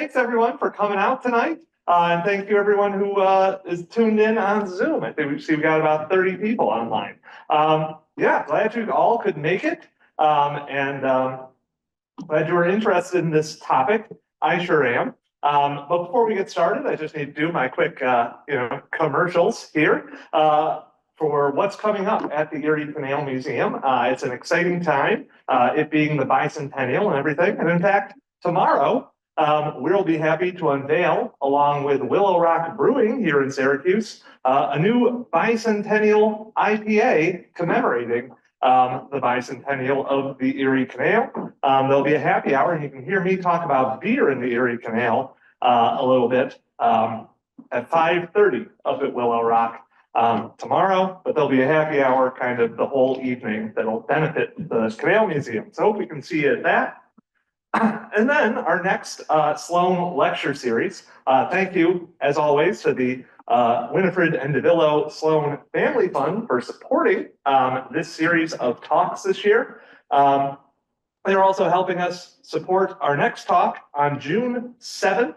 thanks everyone for coming out tonight. And thank you everyone who is tuned in on Zoom. I think we got about 30 people online. Yeah, glad you all could make it. Glad you were interested in this topic. I sure am. But before we get started, I just need to do my quick commercials here for what's coming up at the Erie Canal Museum. It's an exciting time, it being the bicentennial and everything. And in fact, tomorrow, we'll be happy to unveil, along with Willow Rock Brewing here in Syracuse, a new bicentennial IPA commemorating the bicentennial of the Erie Canal. There'll be a happy hour, and you can hear me talk about beer in the Erie Canal a little bit at 5:30 up at Willow Rock tomorrow, but there'll be a happy hour kind of the whole evening that'll benefit the Canal Museum. So hope we can see you at that. And then our next Sloan lecture series. Thank you, as always, to the Winifred and DeVillo Sloan Family Fund for supporting this series of talks this year. They're also helping us support our next talk on June 7th.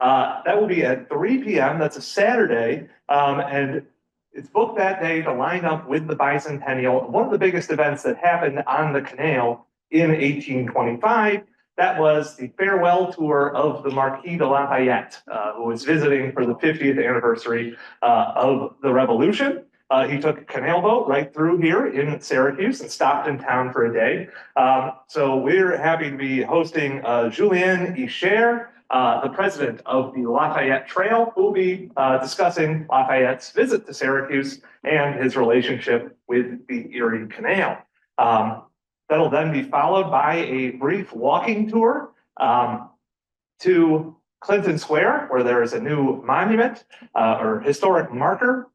That will be at 3 p.m. That's a Saturday. And it's booked that day to line up with the bicentennial, one of the biggest events that happened on the canal in 1825. That was the farewell tour of the Marquis de Lafayette, who was visiting for the 50th anniversary of the Revolution. He took a canal boat right through here in Syracuse and stopped in town for a day. So we're happy to be hosting Julien Icher, the president of the Lafayette Trail, who will be discussing Lafayette's visit to Syracuse and his relationship with the Erie Canal. That'll then be followed by a brief walking tour to Clinton Square, where there is a new monument or historic marker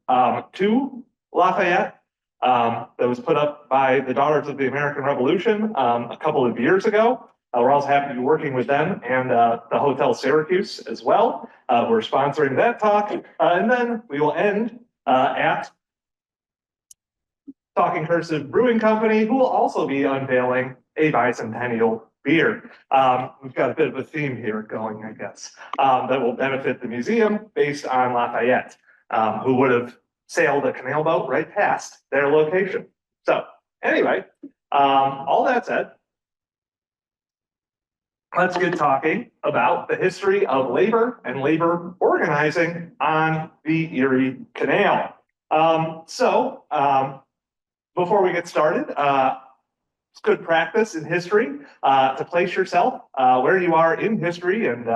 to Lafayette that was put up by the Daughters of the American Revolution a couple of years ago. We're also happy to be working with them and the Hotel Syracuse as well. We're sponsoring that talk. And then we will end at Talking Cursive Brewing Company, who will also be unveiling a bicentennial beer. We've got a bit of a theme here going, I guess, that will benefit the museum based on Lafayette, who would have sailed a canal boat right past their location. So anyway, all that said, let's get talking about the history of labor and labor organizing on the Erie Canal. Before we get started, it's good practice in history to place yourself where you are in history and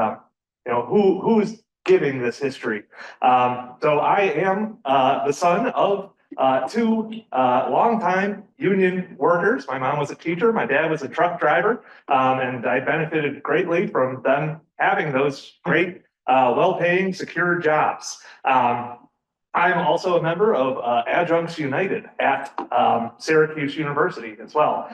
who's giving this history. So I am the son of two longtime union workers. My mom was a teacher, my dad was a truck driver, and I benefited greatly from them having those great, well-paying, secure jobs. I'm also a member of Adjuncts United at Syracuse University as well.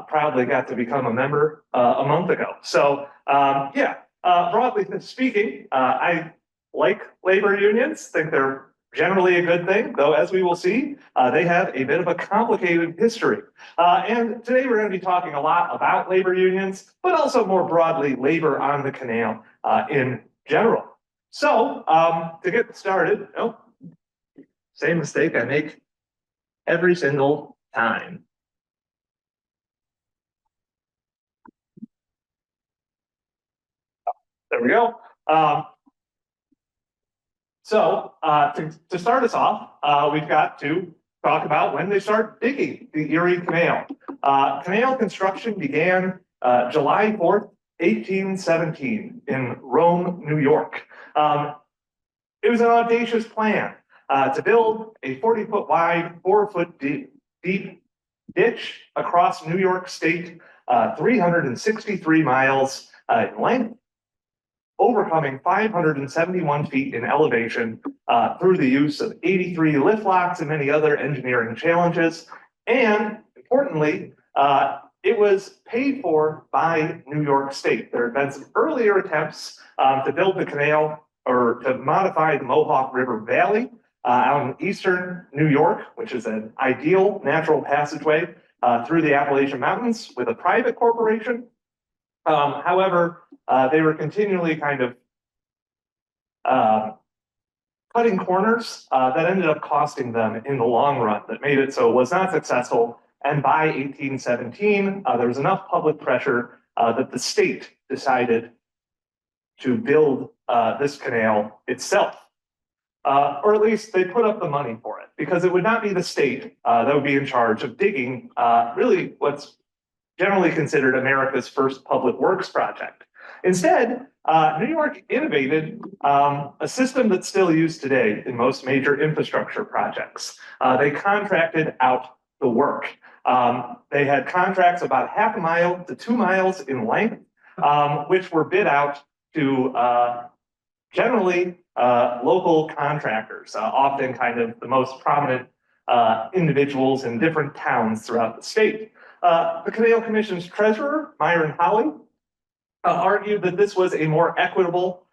Proudly got to become a member a month ago. So broadly speaking, I like labor unions, think they're generally a good thing, though as we will see, they have a bit of a complicated history. And today we're going to be talking a lot about labor unions, but also more broadly, labor on the canal in general. So to get started, same mistake I make every single time. There we go. To start us off, we've got to talk about when they start digging the Erie Canal. Canal construction began July 4th, 1817 in Rome, New York. It was an audacious plan to build a 40-foot wide, 4-foot deep ditch across New York State, 363 miles in length, overcoming 571 feet in elevation through the use of 83 lift locks and many other engineering challenges. And importantly, it was paid for by New York State. There had been some earlier attempts to build the canal or to modify the Mohawk River Valley out in eastern New York, which is an ideal natural passageway through the Appalachian Mountains with a private corporation. However, they were continually kind of cutting corners that ended up costing them in the long run, that made it so it was not successful. And by 1817, there was enough public pressure that the state decided to build this canal itself. Or at least they put up the money for it, because it would not be the state that would be in charge of digging really what's generally considered America's first public works project. Instead, New York innovated a system that's still used today in most major infrastructure projects. They contracted out the work. They had contracts about half a mile to 2 miles in length, which were bid out to generally local contractors, often kind of the most prominent individuals in different towns throughout the state. The Canal Commission's treasurer, Myron Holley, argued that this was a more equitable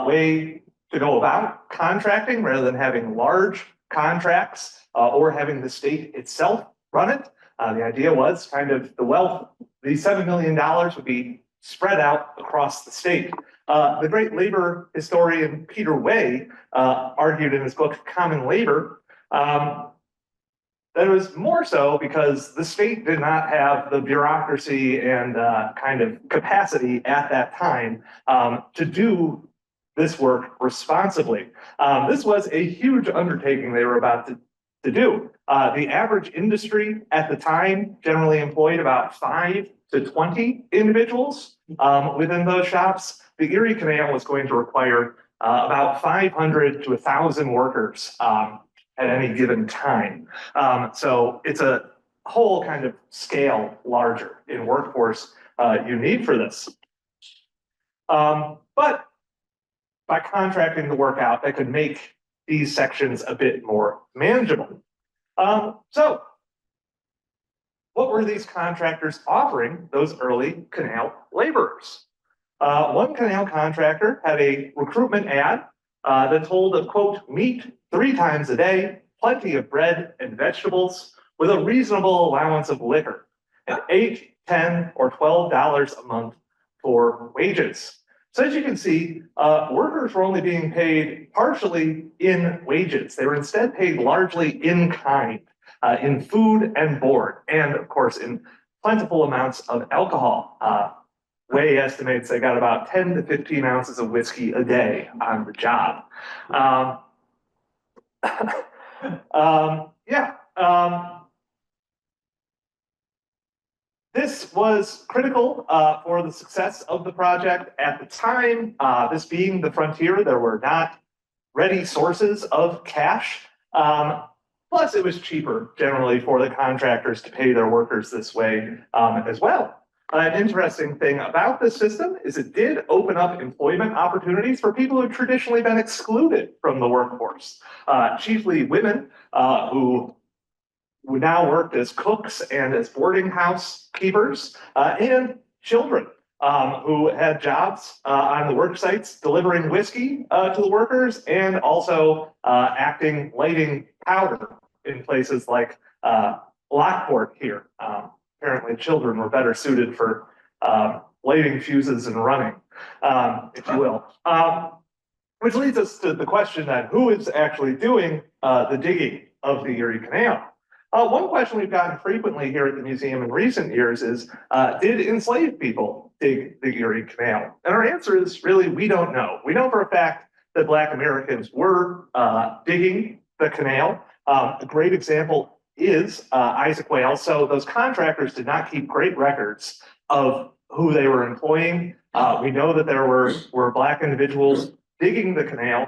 way to go about contracting rather than having large contracts or having the state itself run it. The idea was kind of the wealth, the $7 million would be spread out across the state. The great labor historian Peter Way argued in his book Common Labor that it was more so because the state did not have the bureaucracy and kind of capacity at that time to do this work responsibly. This was a huge undertaking they were about to do. The average industry at the time generally employed about 5 to 20 individuals within those shops. The Erie Canal was going to require about 500 to 1,000 workers at any given time. So it's a whole kind of scale larger in workforce you need for this. But by contracting the work out, they could make these sections a bit more manageable. So what were these contractors offering those early canal laborers? One canal contractor had a recruitment ad that told of, quote, meat 3 times a day, plenty of bread and vegetables, with a reasonable allowance of liquor, and $8, $10, or $12 a month for wages. So as you can see, workers were only being paid partially in wages. They were instead paid largely in kind, in food and board, and of course in plentiful amounts of alcohol. Way estimates they got about 10 to 15 ounces of whiskey a day on the job. This was critical for the success of the project at the time. This being the frontier, there were not ready sources of cash. Plus, it was cheaper generally for the contractors to pay their workers this way as well. An interesting thing about this system is it did open up employment opportunities for people who had traditionally been excluded from the workforce, chiefly women who now worked as cooks and as boarding house keepers, and children who had jobs on the work sites delivering whiskey to the workers and also lighting powder in places like Lockport here. Apparently children were better suited for lighting fuses and running, if you will. Which leads us to the question then, who is actually doing the digging of the Erie Canal? One question we've gotten frequently here at the museum in recent years is, did enslaved people dig the Erie Canal? And our answer is really, we don't know. We know for a fact that Black Americans were digging the canal. A great example is Isaac Wales. So those contractors did not keep great records of who they were employing. We know that there were Black individuals digging the canal.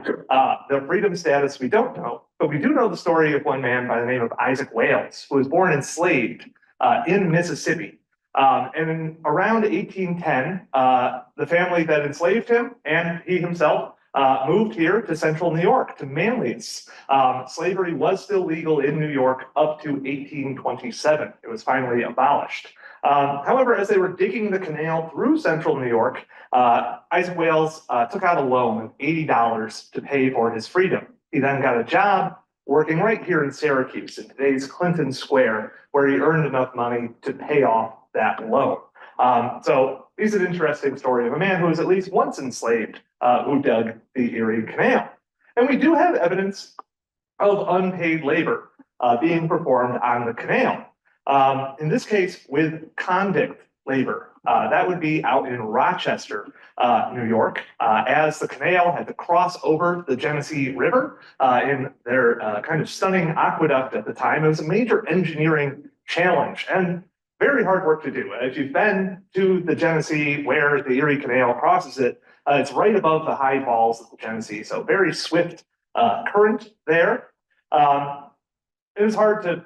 Their freedom status, we don't know, but we do know the story of one man by the name of Isaac Wales, who was born enslaved in Mississippi. And around 1810, the family that enslaved him and he himself moved here to central New York, to Manlius. Slavery was still legal in New York up to 1827. It was finally abolished. However, as they were digging the canal through central New York, Isaac Wales took out a loan of $80 to pay for his freedom. He then got a job working right here in Syracuse, in today's Clinton Square, where he earned enough money to pay off that loan. So this is an interesting story of a man who was at least once enslaved who dug the Erie Canal. And we do have evidence of unpaid labor being performed on the canal. In this case, with convict labor. That would be out in Rochester, New York, as the canal had to cross over the Genesee River in their kind of stunning aqueduct at the time. It was a major engineering challenge and very hard work to do. If you've been to the Genesee where the Erie Canal crosses it, it's right above the high falls of the Genesee, so very swift current there. It was hard to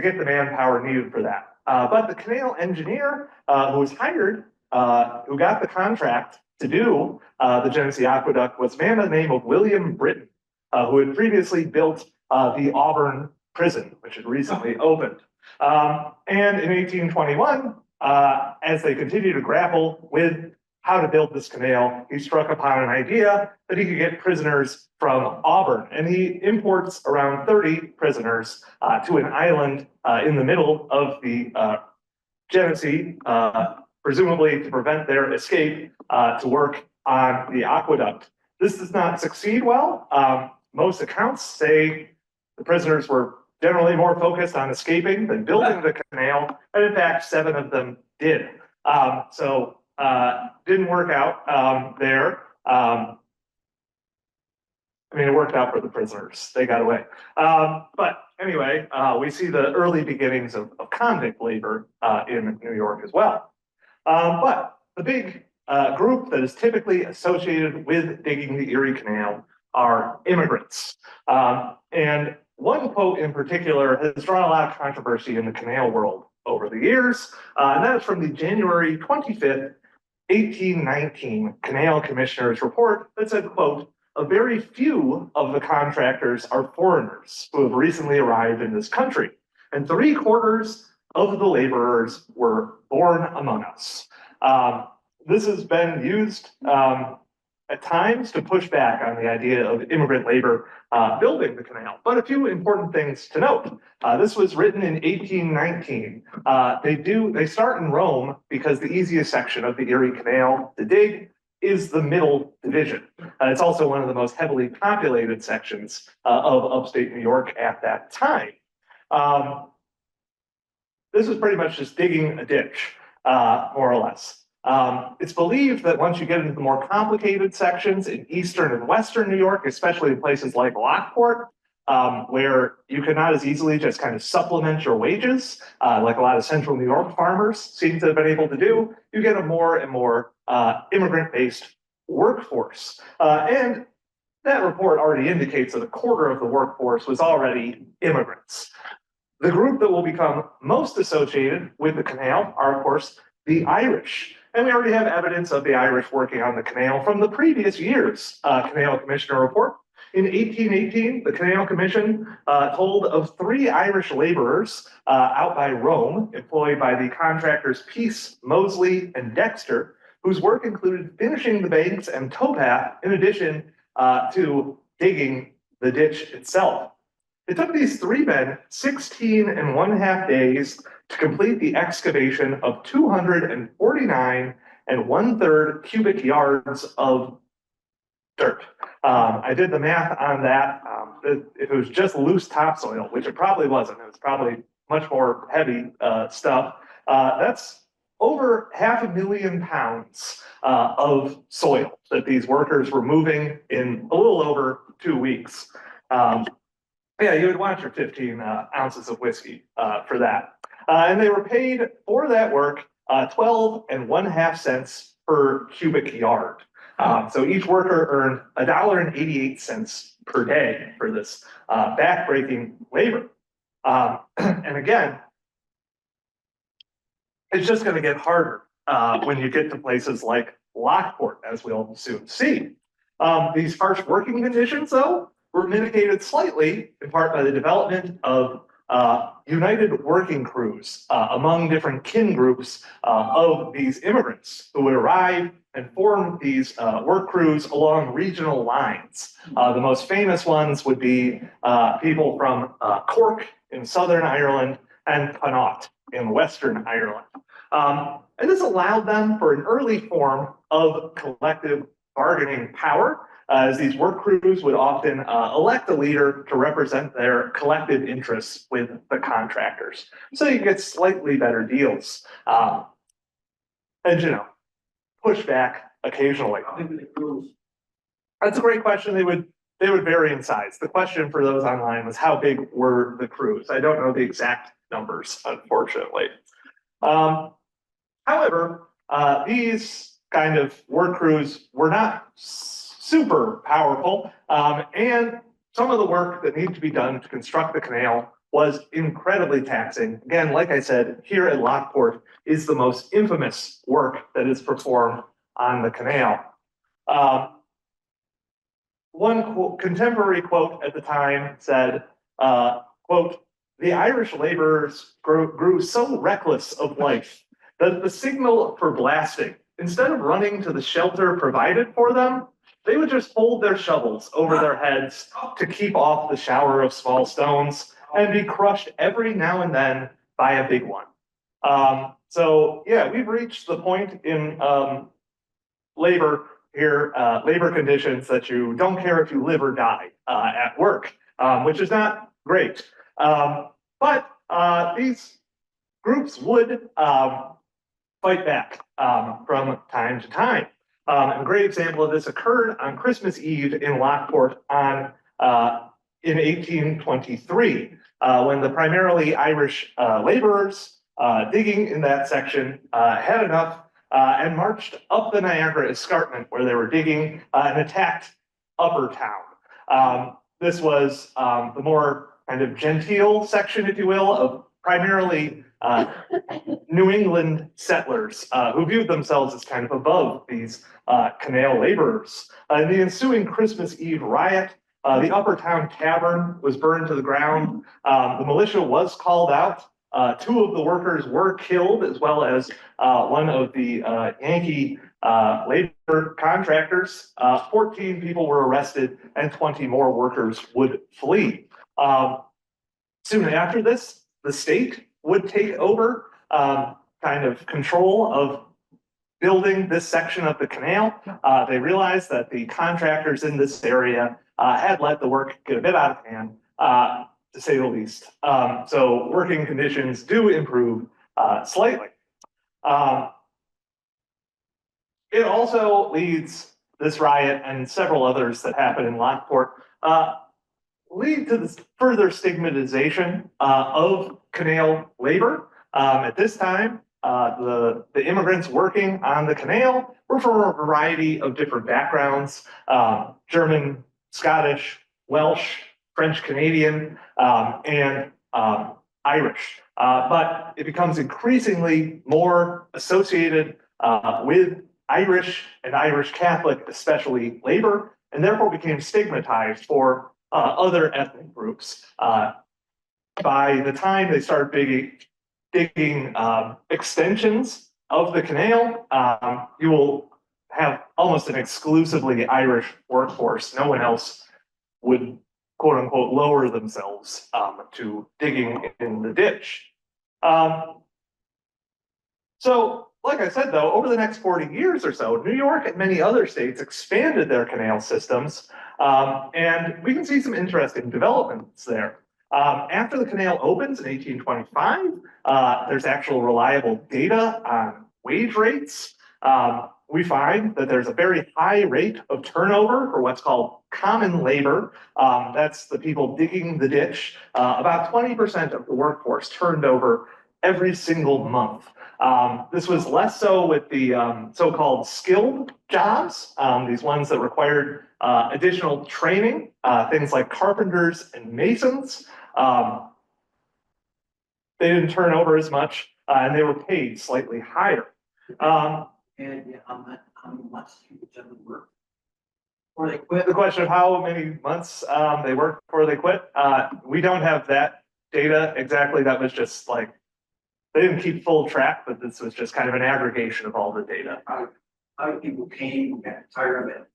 get the manpower needed for that. But the canal engineer who was hired, who got the contract to do the Genesee Aqueduct, was a man by the name of William Britton, who had previously built the Auburn prison, which had recently opened. And in 1821, as they continued to grapple with how to build this canal, he struck upon an idea that he could get prisoners from Auburn. And he imports around 30 prisoners to an island in the middle of the Genesee, presumably to prevent their escape to work on the aqueduct. This does not succeed well. Most accounts say the prisoners were generally more focused on escaping than building the canal, and in fact, 7 of them did. Didn't work out there. I mean, it worked out for the prisoners. They got away. But anyway, we see the early beginnings of convict labor in New York as well. But the big group that is typically associated with digging the Erie Canal are immigrants. And one quote in particular has drawn a lot of controversy in the canal world over the years, and that is from the January 25th, 1819 Canal Commissioner's report that said, quote, "A very few of the contractors are foreigners who have recently arrived in this country, and 3/4 of the laborers were born among us." This has been used at times to push back on the idea of immigrant labor building the canal. But a few important things to note. This was written in 1819. They start in Rome because the easiest section of the Erie Canal to dig is the middle division. It's also one of the most heavily populated sections of upstate New York at that time. This was pretty much just digging a ditch, more or less. It's believed that once you get into the more complicated sections in eastern and western New York, especially in places like Lockport, where you could not as easily just kind of supplement your wages, like a lot of central New York farmers seem to have been able to do, you get a more and more immigrant-based workforce. And that report already indicates that 1/4 of the workforce was already immigrants. The group that will become most associated with the canal are, of course, the Irish. And we already have evidence of the Irish working on the canal from the previous year's Canal Commissioner report. In 1818, the Canal Commission told of 3 Irish laborers out by Rome, employed by the contractors Peace, Mosley, and Dexter, whose work included finishing the banks and towpath in addition to digging the ditch itself. It took these 3 men 16½ days to complete the excavation of 249 1/3 cubic yards of dirt. I did the math on that. If it was just loose topsoil, which it probably wasn't, it was probably much more heavy stuff, that's over 500,000 pounds of soil that these workers were moving in a little over 2 weeks. Yeah, you would want your 15 ounces of whiskey for that. And they were paid for that work 12½ cents per cubic yard. So each worker earned $1.88 per day for this backbreaking labor. And again, it's just going to get harder when you get to places like Lockport, as we'll soon see. These harsh working conditions, though, were mitigated slightly, in part by the development of united working crews among different kin groups of these immigrants who would arrive and form these work crews along regional lines. The most famous ones would be people from Cork in Southern Ireland and Connaught in Western Ireland. And this allowed them for an early form of collective bargaining power, as these work crews would often elect a leader to represent their collective interests with the contractors. So you get slightly better deals. And, push back occasionally. That's a great question. They would vary in size. The question for those online was, how big were the crews? I don't know the exact numbers, unfortunately. However, these kind of work crews were not super powerful, and some of the work that needed to be done to construct the canal was incredibly taxing. Again, like I said, here at Lockport is the most infamous work that is performed on the canal. One contemporary quote at the time said, quote, "The Irish laborers grew so reckless of life that the signal for blasting, instead of running to the shelter provided for them, they would just hold their shovels over their heads to keep off the shower of small stones and be crushed every now and then by a big one." So yeah, we've reached the point in labor here, labor conditions that you don't care if you live or die at work, which is not great. But these groups would fight back from time to time. A great example of this occurred on Christmas Eve in Lockport in 1823, when the primarily Irish laborers digging in that section had enough and marched up the Niagara Escarpment where they were digging and attacked Upper Town. This was the more kind of genteel section, if you will, of primarily New England settlers who viewed themselves as kind of above these canal laborers. In the ensuing Christmas Eve riot, the Upper Town Tavern was burned to the ground. The militia was called out. Two of the workers were killed, as well as one of the Yankee labor contractors. 14 people were arrested and 20 more workers would flee. Soon after this, the state would take over kind of control of building this section of the canal. They realized that the contractors in this area had let the work get a bit out of hand, to say the least. So working conditions do improve slightly. It also leads, this riot and several others that happen in Lockport, lead to this further stigmatization of canal labor. At this time, the immigrants working on the canal were from a variety of different backgrounds: German, Scottish, Welsh, French Canadian, and Irish. But it becomes increasingly more associated with Irish and Irish Catholic, especially labor, and therefore became stigmatized for other ethnic groups. By the time they start digging extensions of the canal, you will have almost an exclusively Irish workforce. No one else would, quote unquote, lower themselves to digging in the ditch. So, like I said, though, over the next 40 years or so, New York and many other states expanded their canal systems, and we can see some interesting developments there. After the canal opens in 1825, there's actual reliable data on wage rates. We find that there's a very high rate of turnover for what's called common labor. That's the people digging the ditch. About 20% of the workforce turned over every single month. This was less so with the so-called skilled jobs, these ones that required additional training, things like carpenters and masons. They didn't turn over as much, and they were paid slightly higher. And how many months people generally work before they quit? The question of how many months they worked before they quit, we don't have that data exactly. That was just like, they didn't keep full track, but this was just kind of an aggregation of all the data. How many people came and got tired of it?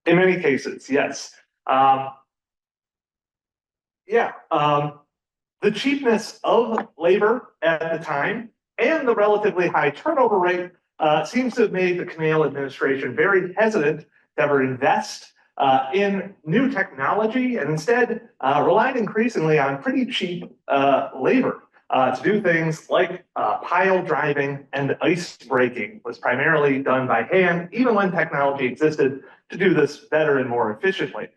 In many cases, yes. The cheapness of labor at the time and the relatively high turnover rate seems to have made the canal administration very hesitant to ever invest in new technology, and instead relied increasingly on pretty cheap labor to do things like pile driving, and ice breaking was primarily done by hand, even when technology existed to do this better and more efficiently.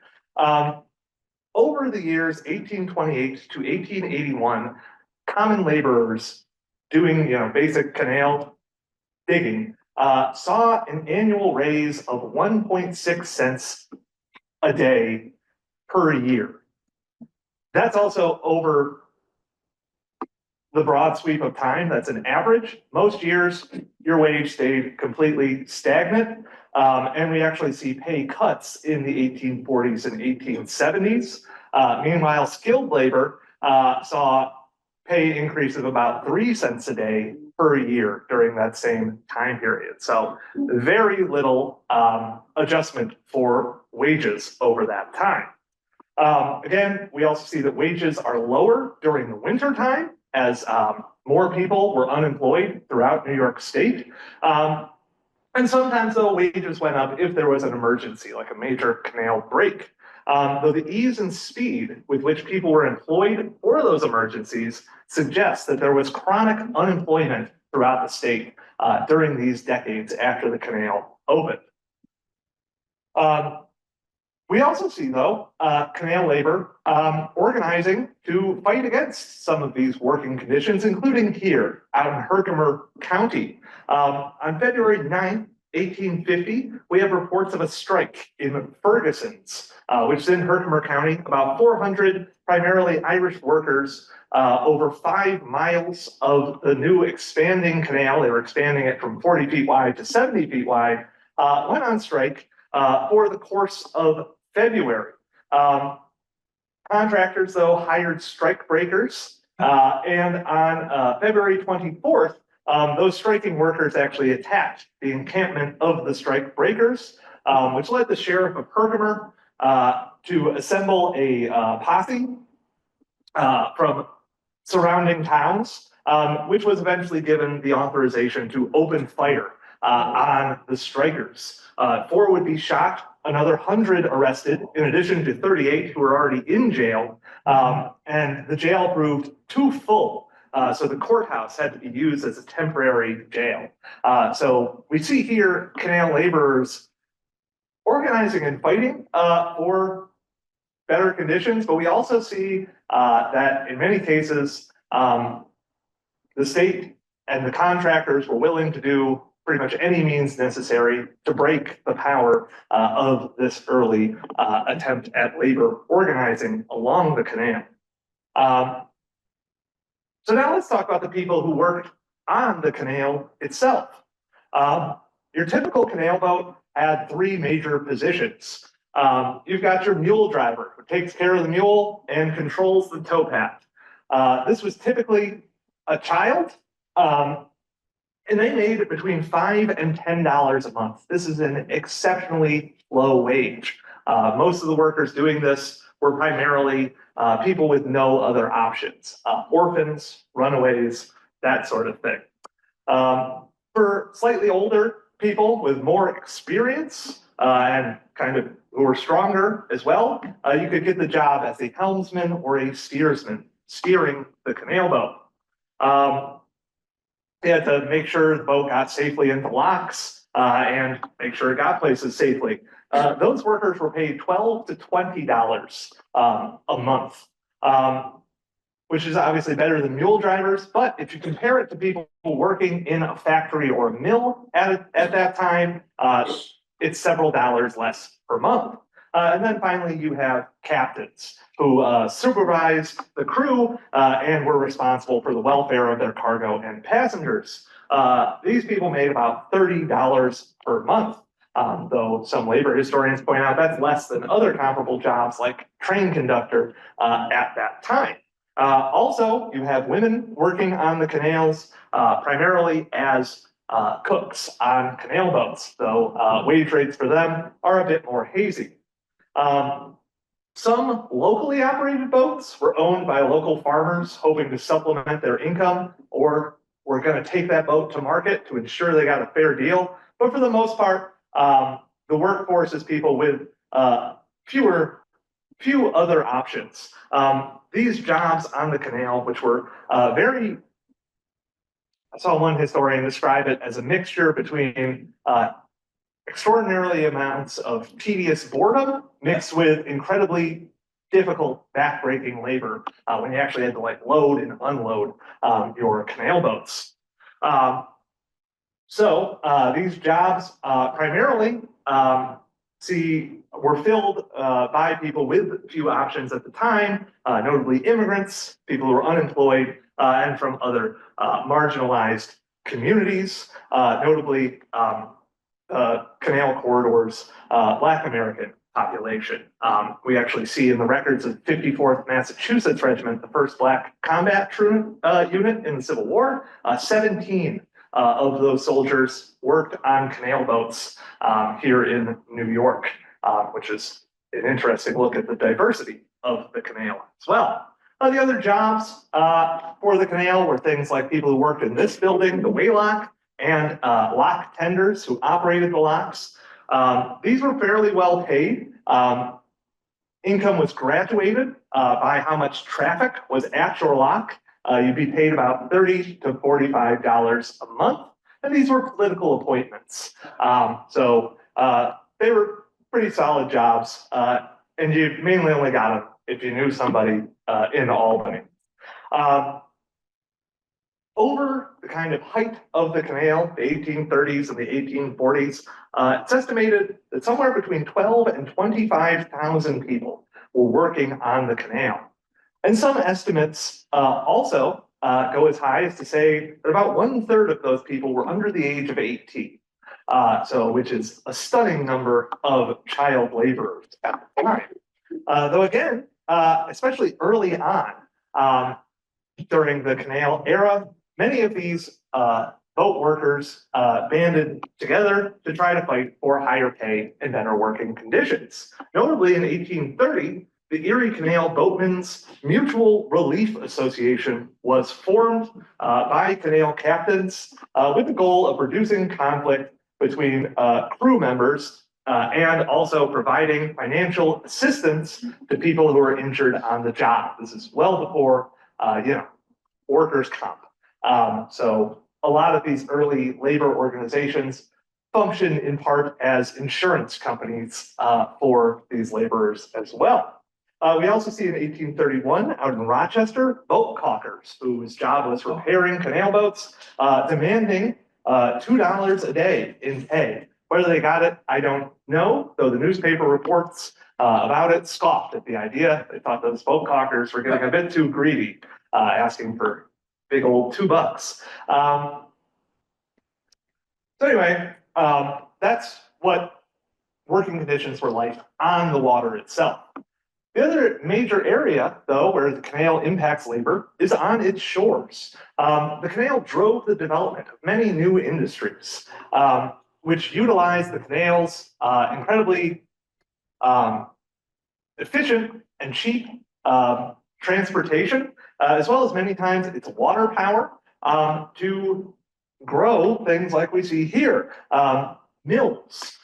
Over the years 1828 to 1881, common laborers doing basic canal digging saw an annual raise of 1.6 cents a day per year. That's also over the broad sweep of time. That's an average. Most years, your wage stayed completely stagnant. And we actually see pay cuts in the 1840s and 1870s. Meanwhile, skilled labor saw pay increase of about 3 cents a day per year during that same time period. So very little adjustment for wages over that time. Again, we also see that wages are lower during the winter time as more people were unemployed throughout New York State. And sometimes, though, wages went up if there was an emergency, like a major canal break. Though the ease and speed with which people were employed for those emergencies suggests that there was chronic unemployment throughout the state during these decades after the canal opened. We also see, though, canal labor organizing to fight against some of these working conditions, including here out in Herkimer County. On February 9th, 1850, we have reports of a strike in Ferguson's, which is in Herkimer County. About 400 primarily Irish workers over 5 miles of the new expanding canal, they were expanding it from 40 feet wide to 70 feet wide, went on strike for the course of February. Contractors, though, hired strike breakers, and on February 24th, those striking workers actually attacked the encampment of the strike breakers, which led the sheriff of Herkimer to assemble a posse from surrounding towns, which was eventually given the authorization to open fire on the strikers. 4 would be shot, another 100 arrested, in addition to 38 who were already in jail, and the jail proved too full. So the courthouse had to be used as a temporary jail. So we see here canal laborers organizing and fighting for better conditions, but we also see that in many cases, the state and the contractors were willing to do pretty much any means necessary to break the power of this early attempt at labor organizing along the canal. So now let's talk about the people who worked on the canal itself. Your typical canal boat had 3 major positions. You've got your mule driver, who takes care of the mule and controls the towpath. This was typically a child, and they made between $5 and $10 a month. This is an exceptionally low wage. Most of the workers doing this were primarily people with no other options, orphans, runaways, that sort of thing. For slightly older people with more experience and kind of who were stronger as well, you could get the job as a helmsman or a steersman, steering the canal boat. They had to make sure the boat got safely into locks and make sure it got places safely. Those workers were paid $12 to $20 a month, which is obviously better than mule drivers. But if you compare it to people working in a factory or a mill at that time, it's several dollars less per month. And then finally, you have captains who supervised the crew and were responsible for the welfare of their cargo and passengers. These people made about $30 per month, though some labor historians point out that's less than other comparable jobs like train conductor at that time. Also, you have women working on the canals primarily as cooks on canal boats, though wage rates for them are a bit more hazy. Some locally operated boats were owned by local farmers hoping to supplement their income, or were going to take that boat to market to ensure they got a fair deal. But for the most part, the workforce is people with few other options. These jobs on the canal, which were I saw one historian describe it as a mixture between extraordinarily amounts of tedious boredom mixed with incredibly difficult backbreaking labor when you actually had to like load and unload your canal boats. These jobs primarily were filled by people with few options at the time, notably immigrants, people who were unemployed, and from other marginalized communities, notably Canal Corridor's Black American population. We actually see in the records of 54th Massachusetts Regiment, the first Black combat unit in the Civil War, 17 of those soldiers worked on canal boats here in New York, which is an interesting look at the diversity of the canal as well. The other jobs for the canal were things like people who worked in this building, the waylock, and lock tenders who operated the locks. These were fairly well paid. Income was graduated by how much traffic was at your lock. You'd be paid about $30 to $45 a month, and these were political appointments. They were pretty solid jobs, and you mainly only got them if you knew somebody in Albany. Over the kind of height of the canal, the 1830s and the 1840s, it's estimated that somewhere between 12 and 25,000 people were working on the canal. And some estimates also go as high as to say that about 1/3 of those people were under the age of 18, which is a stunning number of child laborers at the time. Though again, especially early on during the canal era, many of these boat workers banded together to try to fight for higher pay and better working conditions. Notably, in 1830, the Erie Canal Boatmen's Mutual Relief Association was formed by canal captains with the goal of reducing conflict between crew members and also providing financial assistance to people who are injured on the job. This is well before, workers' comp. So a lot of these early labor organizations function in part as insurance companies for these laborers as well. We also see in 1831 out in Rochester, boat caulkers, whose job was repairing canal boats, demanding $2 a day in pay. Whether they got it, I don't know, though the newspaper reports about it scoffed at the idea. They thought those boat caulkers were getting a bit too greedy, asking for big old $2. That's what working conditions were like on the water itself. The other major area, though, where the canal impacts labor is on its shores. The canal drove the development of many new industries, which utilized the canal's incredibly efficient and cheap transportation, as well as many times its water power to grow things like we see here, mills.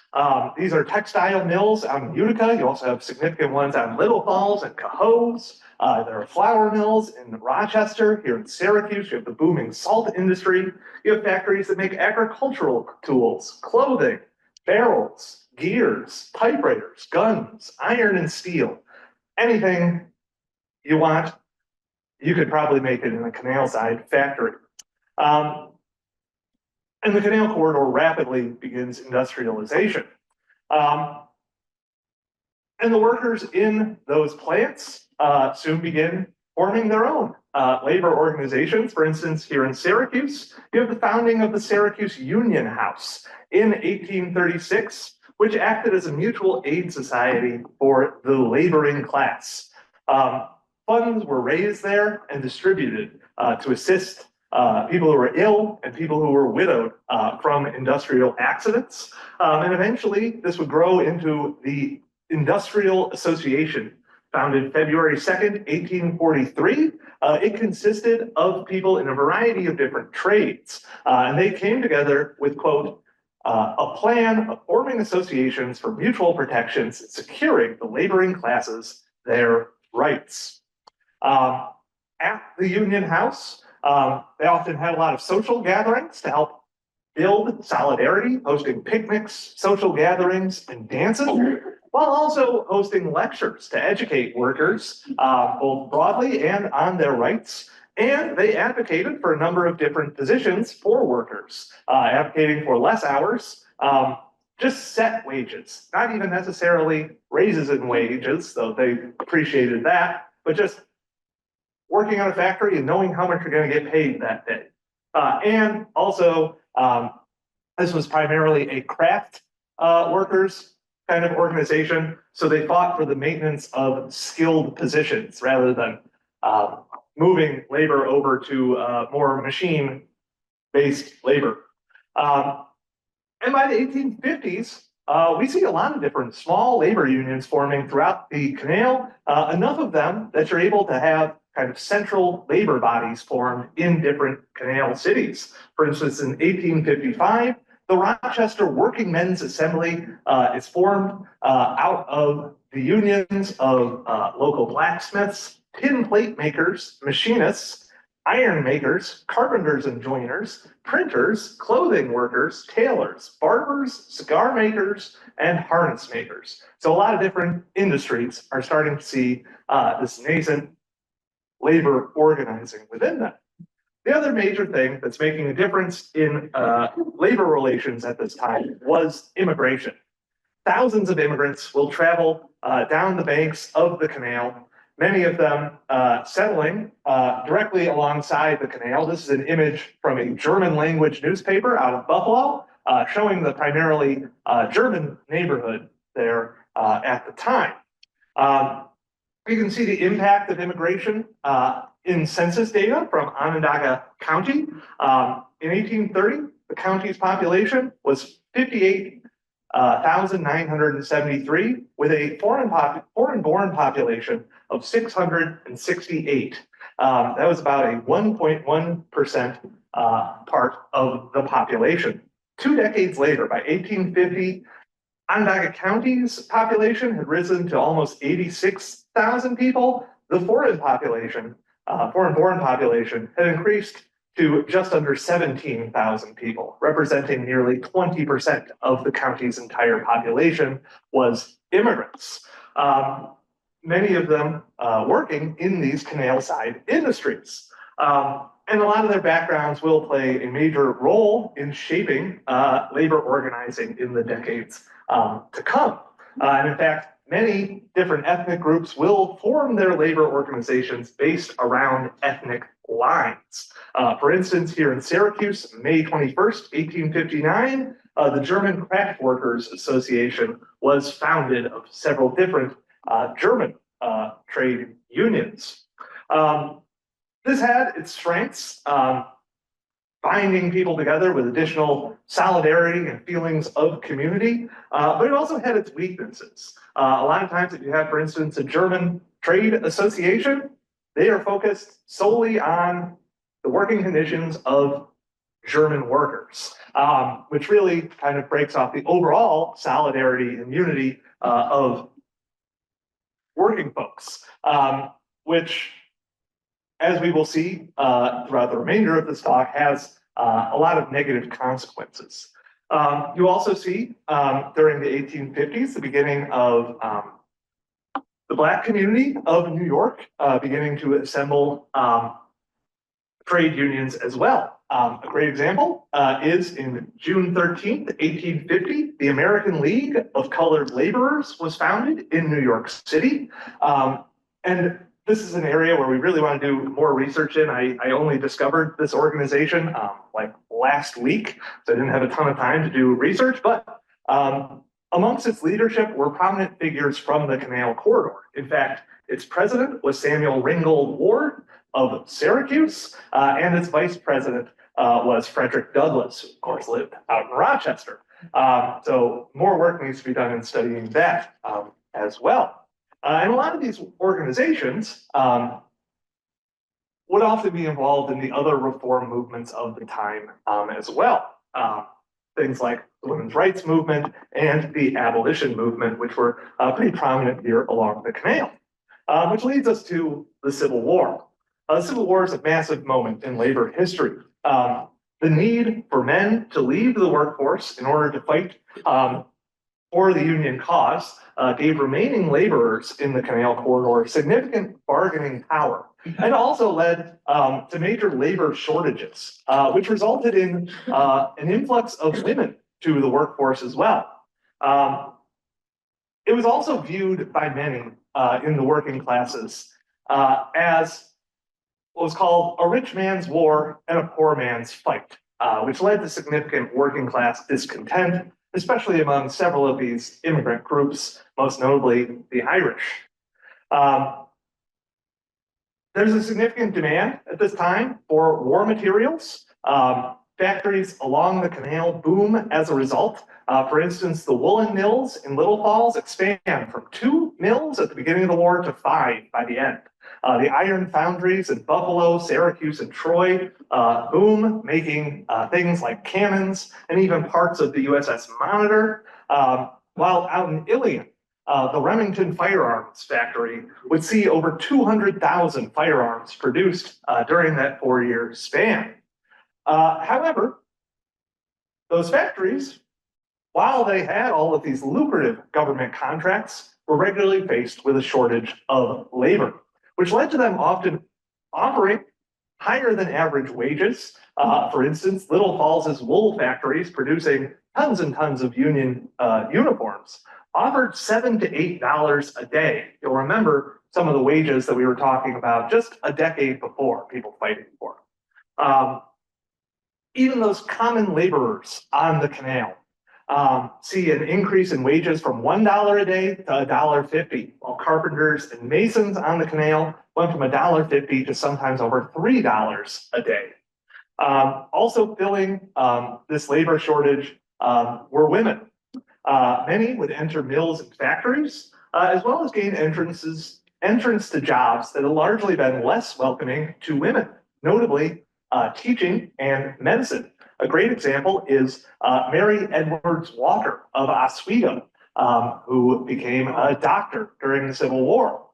These are textile mills out in Utica. You also have significant ones out in Little Falls and Cohoes. There are flour mills in Rochester. Here in Syracuse, you have the booming salt industry. You have factories that make agricultural tools, clothing, barrels, gears, typewriters, guns, iron and steel. Anything you want, you could probably make it in a canal side factory. And the Canal Corridor rapidly begins industrialization. And the workers in those plants soon begin forming their own labor organizations. For instance, here in Syracuse, you have the founding of the Syracuse Union House in 1836, which acted as a mutual aid society for the laboring class. Funds were raised there and distributed to assist people who were ill and people who were widowed from industrial accidents. And eventually, this would grow into the Industrial Association, founded February 2nd, 1843, it consisted of people in a variety of different trades. And they came together with, quote, a plan of forming associations for mutual protections, securing the laboring classes their rights. At the Union House, they often had a lot of social gatherings to help build solidarity, hosting picnics, social gatherings, and dances, while also hosting lectures to educate workers, both broadly and on their rights. And they advocated for a number of different positions for workers, advocating for less hours, just set wages, not even necessarily raises in wages, though they appreciated that, but just working on a factory and knowing how much you're going to get paid that day. And also, this was primarily a craft workers kind of organization, so they fought for the maintenance of skilled positions rather than moving labor over to more machine-based labor. And by the 1850s, we see a lot of different small labor unions forming throughout the canal, enough of them that you're able to have kind of central labor bodies formed in different canal cities. For instance, in 1855, the Rochester Working Men's Assembly is formed out of the unions of local blacksmiths, tin plate makers, machinists, iron makers, carpenters and joiners, printers, clothing workers, tailors, barbers, cigar makers, and harness makers. So a lot of different industries are starting to see this nascent labor organizing within them. The other major thing that's making a difference in labor relations at this time was immigration. Thousands of immigrants will travel down the banks of the canal, many of them settling directly alongside the canal. This is an image from a German language newspaper out of Buffalo, showing the primarily German neighborhood there at the time. You can see the impact of immigration in census data from Onondaga County. In 1830, the county's population was 58,973, with a foreign-born population of 668. That was about a 1.1% part of the population. 2 decades later, by 1850, Onondaga County's population had risen to almost 86,000 people. The foreign population, foreign-born population, had increased to just under 17,000 people, representing nearly 20% of the county's entire population was immigrants. Many of them working in these canal side industries. And a lot of their backgrounds will play a major role in shaping labor organizing in the decades to come. And in fact, many different ethnic groups will form their labor organizations based around ethnic lines. For instance, here in Syracuse, May 21st, 1859, the German Craft Workers Association was founded of several different German trade unions. This had its strengths, binding people together with additional solidarity and feelings of community, but it also had its weaknesses. A lot of times if you have, for instance, a German trade association, they are focused solely on the working conditions of German workers, which really kind of breaks off the overall solidarity and unity of working folks, which, as we will see throughout the remainder of this talk, has a lot of negative consequences. You also see during the 1850s, the beginning of the Black community of New York beginning to assemble trade unions as well. A great example is in June 13th, 1850, the American League of Colored Laborers was founded in New York City. And this is an area where we really want to do more research in. I only discovered this organization like last week, so I didn't have a ton of time to do research, but amongst its leadership were prominent figures from the Canal Corridor. In fact, its president was Samuel Ringgold Ward of Syracuse, and its vice president was Frederick Douglass, who of course lived out in Rochester. So more work needs to be done in studying that as well. And a lot of these organizations would often be involved in the other reform movements of the time as well. Things like the women's rights movement and the abolition movement, which were pretty prominent here along the canal. Which leads us to the Civil War. The Civil War is a massive moment in labor history. The need for men to leave the workforce in order to fight for the Union cause gave remaining laborers in the Canal Corridor significant bargaining power, and also led to major labor shortages, which resulted in an influx of women to the workforce as well. It was also viewed by many in the working classes as what was called a rich man's war and a poor man's fight, which led to significant working class discontent, especially among several of these immigrant groups, most notably the Irish. There's a significant demand at this time for war materials. Factories along the canal boom as a result. For instance, the woolen mills in Little Falls expand from 2 mills at the beginning of the war to 5 by the end. The iron foundries in Buffalo, Syracuse, and Troy boom, making things like cannons and even parts of the USS Monitor. While out in Ilion, the Remington Firearms Factory would see over 200,000 firearms produced during that 4-year span. However, those factories, while they had all of these lucrative government contracts, were regularly faced with a shortage of labor, which led to them often offering higher than average wages. For instance, Little Falls' wool factories producing tons and tons of union uniforms offered $7 to $8 a day. You'll remember some of the wages that we were talking about just a decade before, people fighting for. Even those common laborers on the canal see an increase in wages from $1 a day to $1.50, while carpenters and masons on the canal went from $1.50 to sometimes over $3 a day. Also filling this labor shortage were women. Many would enter mills and factories, as well as gain entrance to jobs that had largely been less welcoming to women, notably teaching and medicine. A great example is Mary Edwards Walker of Oswego, who became a doctor during the Civil War.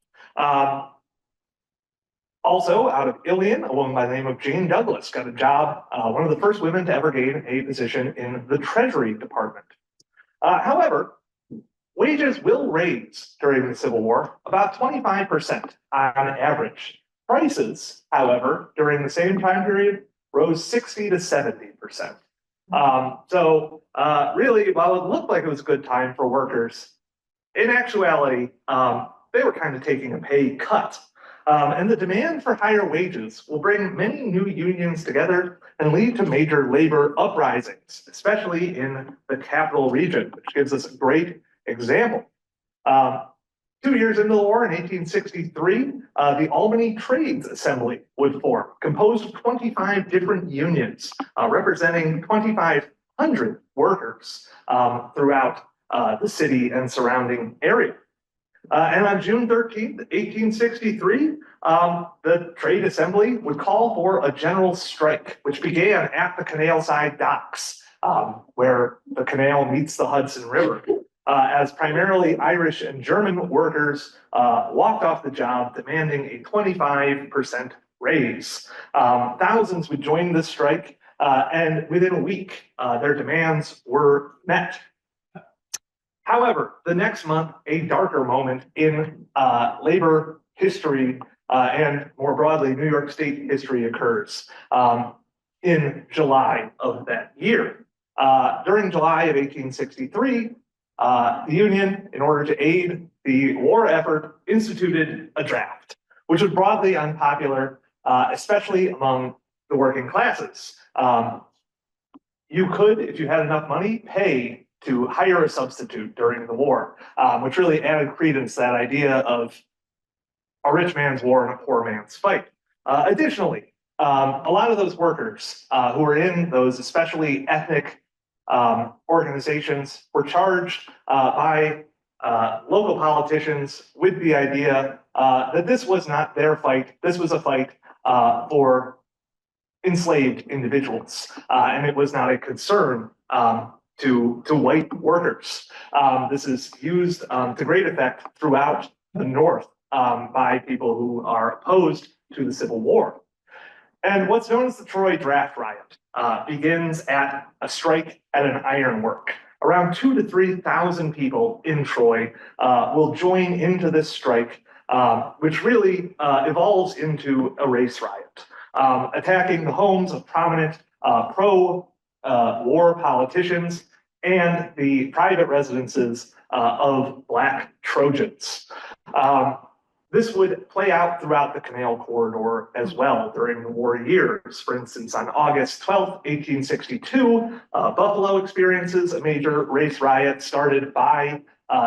Also, out of Ilion, a woman by the name of Jane Douglas got a job, one of the first women to ever gain a position in the Treasury Department. However, wages will raise during the Civil War about 25% on average. Prices, however, during the same time period, rose 60 to 70%. So really, while it looked like it was a good time for workers, in actuality, they were kind of taking a pay cut. And the demand for higher wages will bring many new unions together and lead to major labor uprisings, especially in the capital region, which gives us a great example. 2 years into the war in 1863, the Albany Trades Assembly would form, composed of 25 different unions, representing 2,500 workers throughout the city and surrounding area. And on June 13th, 1863, the Trade Assembly would call for a general strike, which began at the canal side docks, where the canal meets the Hudson River. As primarily Irish and German workers walked off the job demanding a 25% raise. Thousands would join this strike, and within a week, their demands were met. However, the next month, a darker moment in labor history and more broadly, New York State history occurs in July of that year. During July of 1863, the Union, in order to aid the war effort, instituted a draft, which was broadly unpopular, especially among the working classes. You could, if you had enough money, pay to hire a substitute during the war, which really added credence to that idea of a rich man's war and a poor man's fight. Additionally, a lot of those workers who were in those especially ethnic organizations were charged by local politicians with the idea that this was not their fight, this was a fight for enslaved individuals, and it was not a concern to white workers. This is used to great effect throughout the North by people who are opposed to the Civil War. And what's known as the Troy Draft Riot begins at a strike at an ironwork. Around 2,000 to 3,000 people in Troy will join into this strike, which really evolves into a race riot, attacking the homes of prominent pro-war politicians and the private residences of Black Trojans. This would play out throughout the Canal Corridor as well during the war years. For instance, on August 12th, 1862, Buffalo experiences a major race riot started by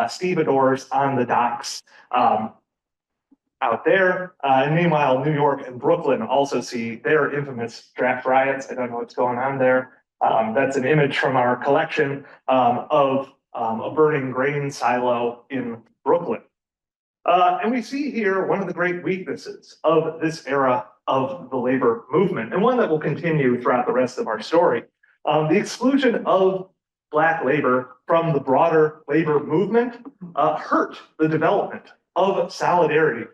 stevedores on the docks out there. And meanwhile, New York and Brooklyn also see their infamous draft riots. I don't know what's going on there. That's an image from our collection of a burning grain silo in Brooklyn. And we see here one of the great weaknesses of this era of the labor movement, and one that will continue throughout the rest of our story. The exclusion of Black labor from the broader labor movement hurt the development of solidarity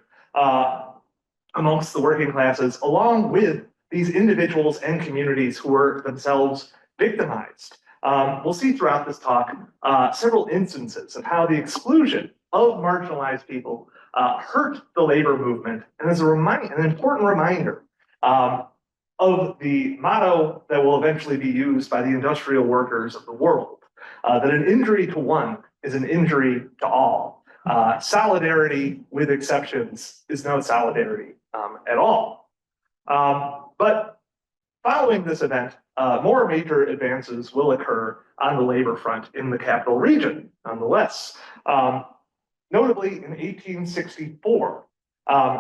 amongst the working classes, along with these individuals and communities who were themselves victimized. We'll see throughout this talk several instances of how the exclusion of marginalized people hurt the labor movement, and is an important reminder of the motto that will eventually be used by the industrial workers of the world, that an injury to one is an injury to all. Solidarity with exceptions is no solidarity at all. But following this event, more major advances will occur on the labor front in the capital region, nonetheless. Notably, in 1864,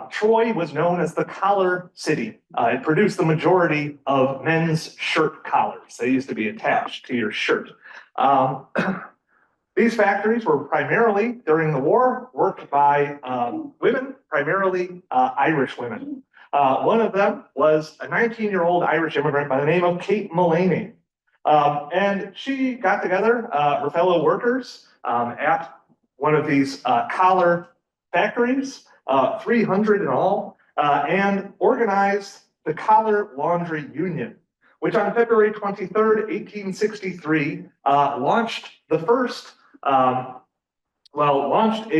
Troy was known as the collar city. It produced the majority of men's shirt collars. They used to be attached to your shirt. These factories were primarily, during the war, worked by women, primarily Irish women. One of them was a 19-year-old Irish immigrant by the name of Kate Mullaney. And she got together her fellow workers at one of these collar factories, 300 in all, and organized the Collar Laundry Union, which on February 23rd, 1863, launched a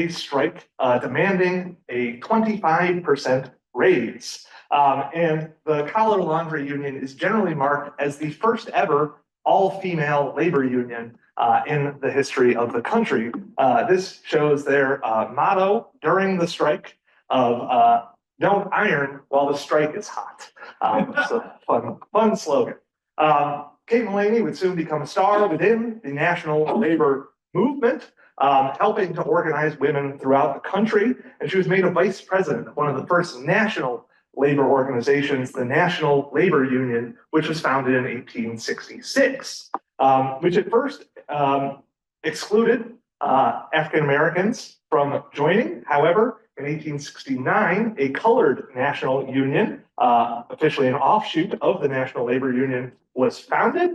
strike demanding a 25% raise. And the Collar Laundry Union is generally marked as the first ever all-female labor union in the history of the country. This shows their motto during the strike of don't iron while the strike is hot. It's a fun slogan. Kate Mullaney would soon become a star within the national labor movement, helping to organize women throughout the country. And she was made a vice president of one of the first national labor organizations, the National Labor Union, which was founded in 1866, which at first excluded African Americans from joining. However, in 1869, a colored national union, officially an offshoot of the National Labor Union, was founded.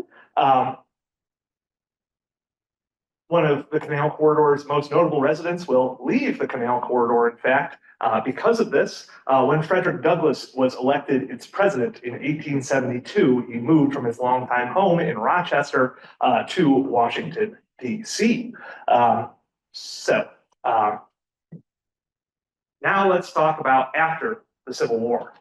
One of the Canal Corridor's most notable residents will leave the Canal Corridor, in fact, because of this. When Frederick Douglass was elected its president in 1872, he moved from his longtime home in Rochester to Washington, D.C. Now let's talk about after the Civil War.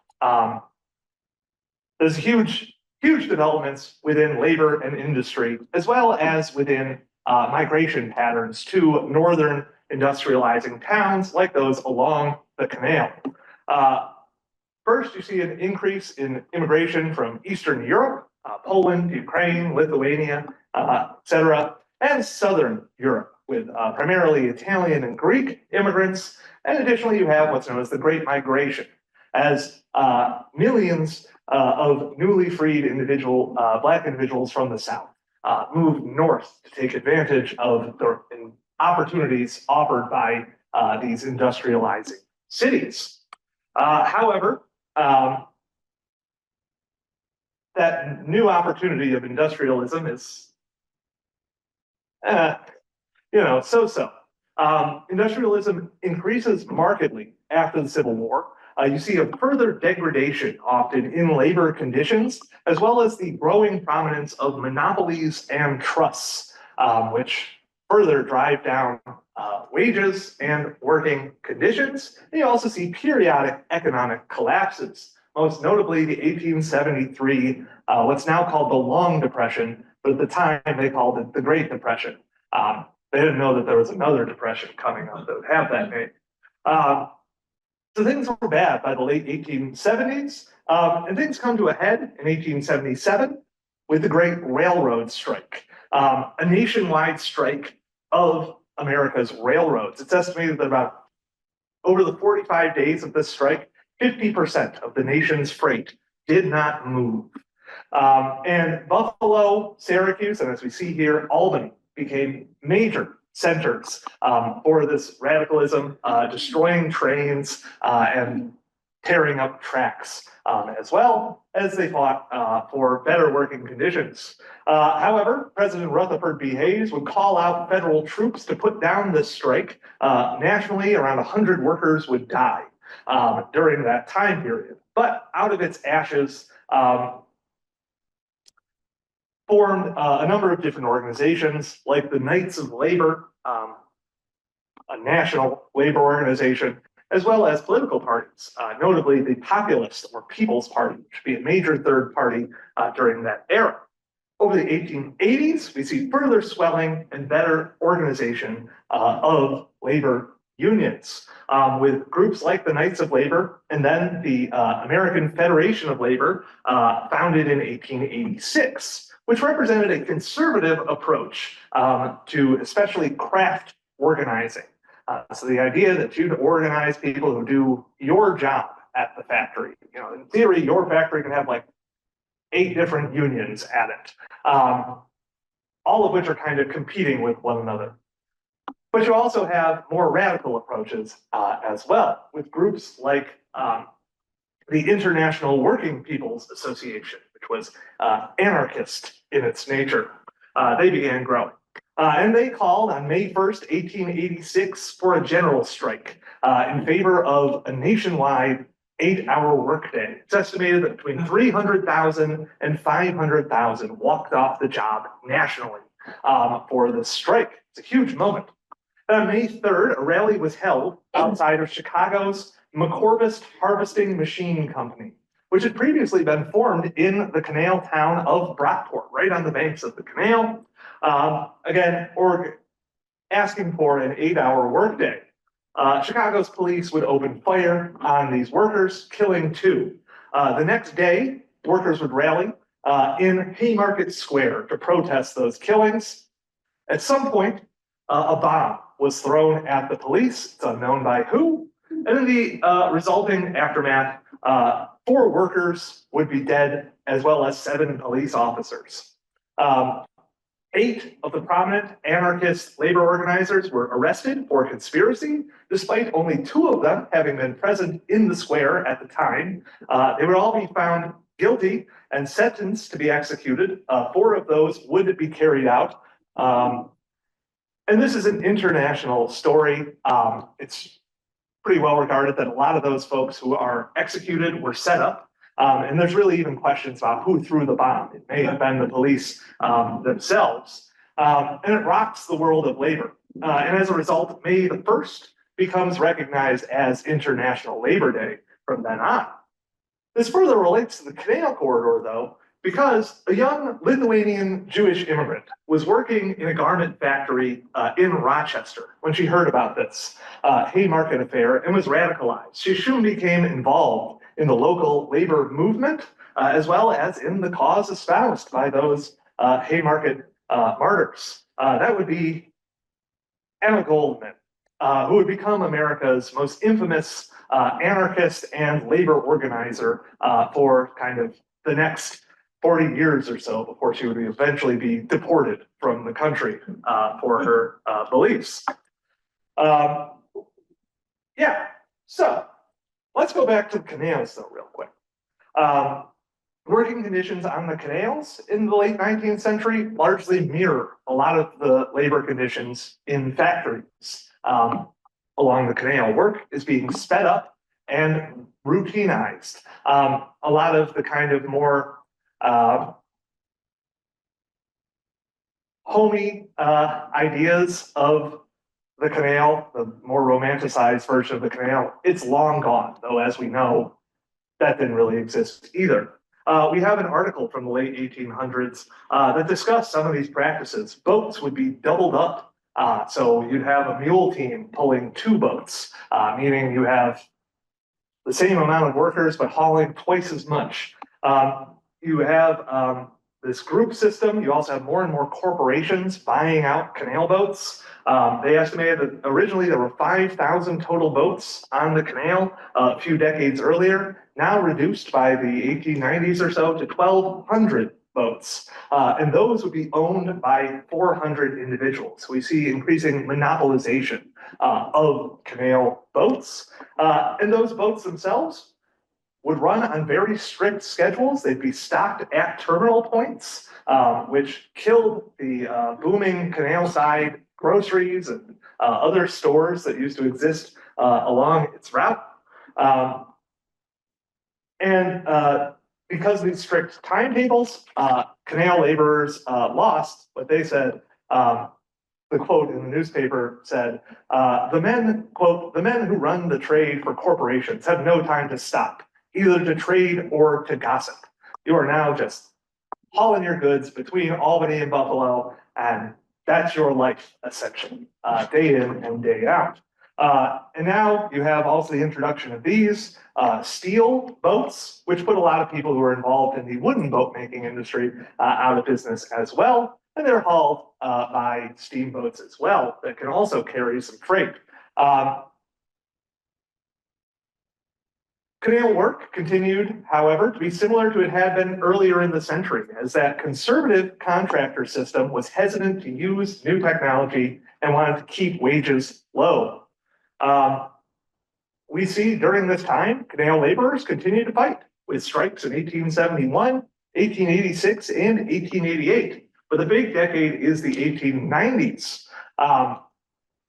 There's huge developments within labor and industry, as well as within migration patterns to northern industrializing towns like those along the canal. First, you see an increase in immigration from Eastern Europe, Poland, Ukraine, Lithuania, etc., and Southern Europe, with primarily Italian and Greek immigrants. And additionally, you have what's known as the Great Migration, as millions of newly freed Black individuals from the South moved north to take advantage of the opportunities offered by these industrializing cities. However, that new opportunity of industrialism is, so-so. Industrialism increases markedly after the Civil War. You see a further degradation often in labor conditions, as well as the growing prominence of monopolies and trusts, which further drive down wages and working conditions. And you also see periodic economic collapses, most notably the 1873, what's now called the Long Depression, but at the time they called it the Great Depression. They didn't know that there was another depression coming up that would have that name. So things were bad by the late 1870s, and things come to a head in 1877 with the Great Railroad Strike, a nationwide strike of America's railroads. It's estimated that about over the 45 days of this strike, 50% of the nation's freight did not move. And Buffalo, Syracuse, and as we see here, Albany became major centers for this radicalism, destroying trains and tearing up tracks, as well as they fought for better working conditions. However, President Rutherford B. Hayes would call out federal troops to put down this strike. Nationally, around 100 workers would die during that time period. But out of its ashes, formed a number of different organizations like the Knights of Labor, a national labor organization, as well as political parties, notably the Populist or People's Party, which would be a major third party during that era. Over the 1880s, we see further swelling and better organization of labor unions, with groups like the Knights of Labor and then the American Federation of Labor, founded in 1886. Which represented a conservative approach to especially craft organizing. So the idea that you'd organize people who do your job at the factory. In theory, your factory can have like 8 different unions at it, all of which are kind of competing with one another. But you also have more radical approaches as well, with groups like the International Working People's Association, which was anarchist in its nature. They began growing. And they called on May 1st, 1886 for a general strike in favor of a nationwide 8-hour workday. It's estimated that between 300,000 and 500,000 walked off the job nationally for this strike. It's a huge moment. And on May 3rd, a rally was held outside of Chicago's McCorvist Harvesting Machine Company, which had previously been formed in the canal town of Brockport, right on the banks of the canal. Again, asking for an 8-hour workday. Chicago's police would open fire on these workers, killing 2. The next day, workers would rally in Haymarket Square to protest those killings. At some point, a bomb was thrown at the police. It's unknown by who. And in the resulting aftermath, 4 workers would be dead, as well as 7 police officers. 8 of the prominent anarchist labor organizers were arrested for conspiracy, despite only 2 of them having been present in the square at the time. They would all be found guilty and sentenced to be executed. 4 of those would be carried out. And this is an international story. It's pretty well regarded that a lot of those folks who are executed were set up. And there's really even questions about who threw the bomb. It may have been the police themselves. And it rocks the world of labor. And as a result, May the 1st becomes recognized as International Labor Day from then on. This further relates to the Canal Corridor, though, because a young Lithuanian Jewish immigrant was working in a garment factory in Rochester when she heard about this Haymarket affair and was radicalized. She soon became involved in the local labor movement, as well as in the cause espoused by those Haymarket martyrs. That would be Emma Goldman, who would become America's most infamous anarchist and labor organizer for kind of the next 40 years or so before she would eventually be deported from the country for her beliefs. Yeah, so let's go back to the canals though real quick. Working conditions on the canals in the late 19th century largely mirror a lot of the labor conditions in factories along the canal. Work is being sped up and routinized. A lot of the kind of more homey ideas of the canal, the more romanticized version of the canal, it's long gone, though, as we know, that didn't really exist either. We have an article from the late 1800s that discussed some of these practices. Boats would be doubled up. So you'd have a mule team pulling two boats, meaning you have the same amount of workers, but hauling twice as much. You have this group system. You also have more and more corporations buying out canal boats. They estimated that originally there were 5,000 total boats on the canal a few decades earlier, now reduced by the 1890s or so to 1,200 boats. And those would be owned by 400 individuals. We see increasing monopolization of canal boats. And those boats themselves would run on very strict schedules. They'd be stocked at terminal points, which killed the booming canal side groceries and other stores that used to exist along its route. Because of these strict timetables, canal laborers lost what they said. The quote in the newspaper said, the men, quote, the men who run the trade for corporations have no time to stop, either to trade or to gossip. You are now just hauling your goods between Albany and Buffalo, and that's your life, essentially, day in and day out. And now you have also the introduction of these steel boats, which put a lot of people who are involved in the wooden boat making industry out of business as well. And they're hauled by steamboats as well that can also carry some freight. Canal work continued, however, to be similar to it had been earlier in the century, as that conservative contractor system was hesitant to use new technology and wanted to keep wages low. We see during this time, canal laborers continued to fight with strikes in 1871, 1886, and 1888. But the big decade is the 1890s,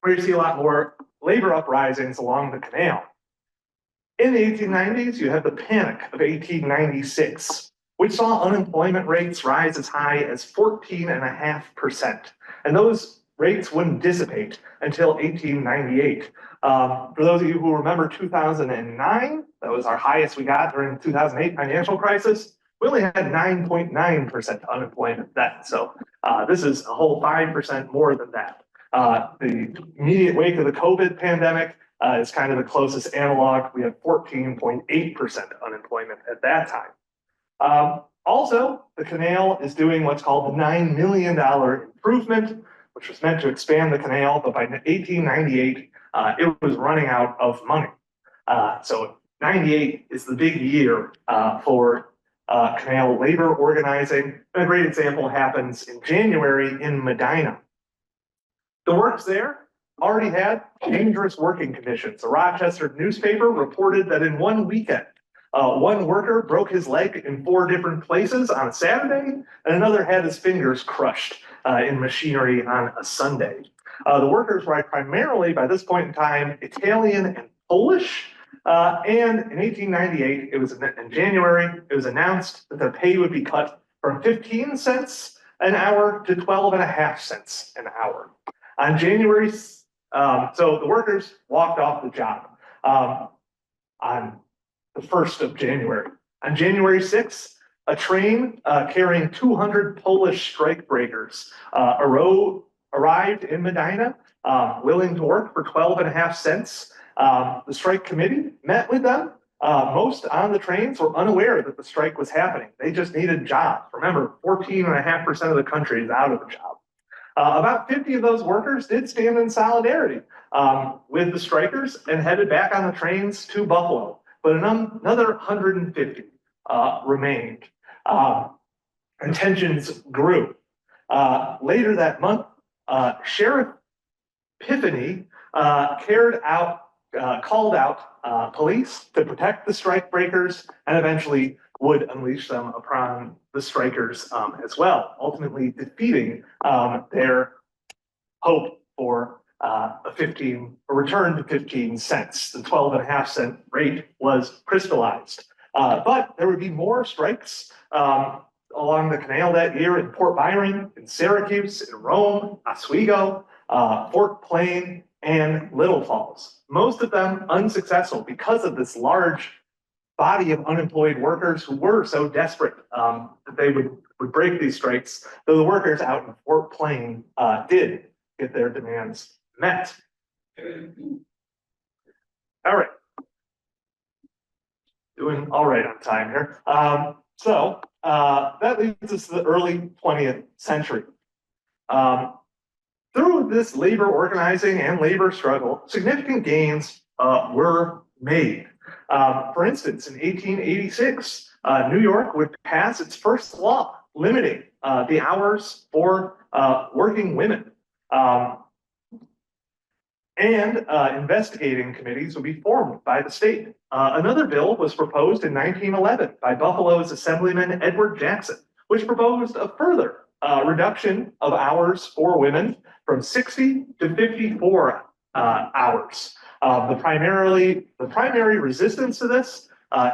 where you see a lot more labor uprisings along the canal. In the 1890s, you have the Panic of 1896, which saw unemployment rates rise as high as 14.5%. And those rates wouldn't dissipate until 1898. For those of you who remember 2009, that was our highest we got during the 2008 financial crisis. We only had 9.9% unemployment then. So this is a whole 5% more than that. The immediate wake of the COVID pandemic is kind of the closest analog. We have 14.8% unemployment at that time. Also, the canal is doing what's called the $9 million improvement, which was meant to expand the canal, but by 1898, it was running out of money. So 98 is the big year for canal labor organizing. And a great example happens in January in Medina. The works there already had dangerous working conditions. A Rochester newspaper reported that in one weekend, one worker broke his leg in 4 different places on a Saturday, and another had his fingers crushed in machinery on a Sunday. The workers were primarily, by this point in time, Italian and Polish. And in 1898, in January, it was announced that their pay would be cut from 15 cents an hour to 12.5 cents an hour. On January, so the workers walked off the job on the 1st of January. On January 6th, a train carrying 200 Polish strikebreakers arrived in Medina, willing to work for 12.5 cents. The strike committee met with them. Most on the trains were unaware that the strike was happening. They just needed jobs. Remember, 14.5% of the country is out of a job. About 50 of those workers did stand in solidarity with the strikers and headed back on the trains to Buffalo. But another 150 remained. And tensions grew. Later that month, Sheriff Piffany carried out called out police to protect the strike breakers and eventually would unleash them upon the strikers as well, ultimately defeating their hope for a return to 15 cents. The 12.5 cent rate was crystallized. But there would be more strikes along the canal that year in Port Byron, in Syracuse, in Rome, Oswego, Fort Plain, and Little Falls. Most of them unsuccessful because of this large body of unemployed workers who were so desperate that they would break these strikes, though the workers out in Fort Plain did get their demands met. All right. Doing all right on time here. So that leads us to the early 20th century. Through this labor organizing and labor struggle, significant gains were made. For instance, in 1886, New York would pass its first law limiting the hours for working women. And investigating committees would be formed by the state. Another bill was proposed in 1911 by Buffalo's Assemblyman Edward Jackson, which proposed a further reduction of hours for women from 60 to 54 hours. The primary resistance to this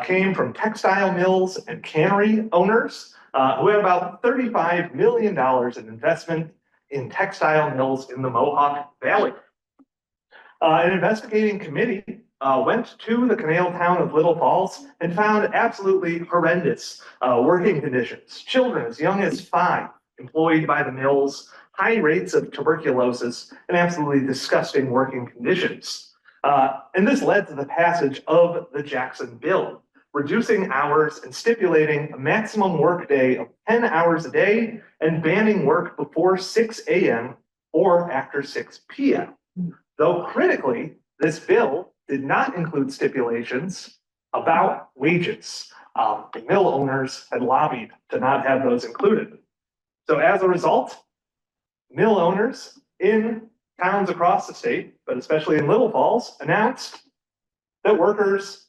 came from textile mills and cannery owners who had about $35 million in investment in textile mills in the Mohawk Valley. An investigating committee went to the canal town of Little Falls and found absolutely horrendous working conditions. Children as young as 5 employed by the mills, high rates of tuberculosis, and absolutely disgusting working conditions. And this led to the passage of the Jackson Bill, reducing hours and stipulating a maximum work day of 10 hours a day and banning work before 6 a.m. or after 6 p.m. Though critically, this bill did not include stipulations about wages. The mill owners had lobbied to not have those included. So as a result, mill owners in towns across the state, but especially in Little Falls, announced that workers'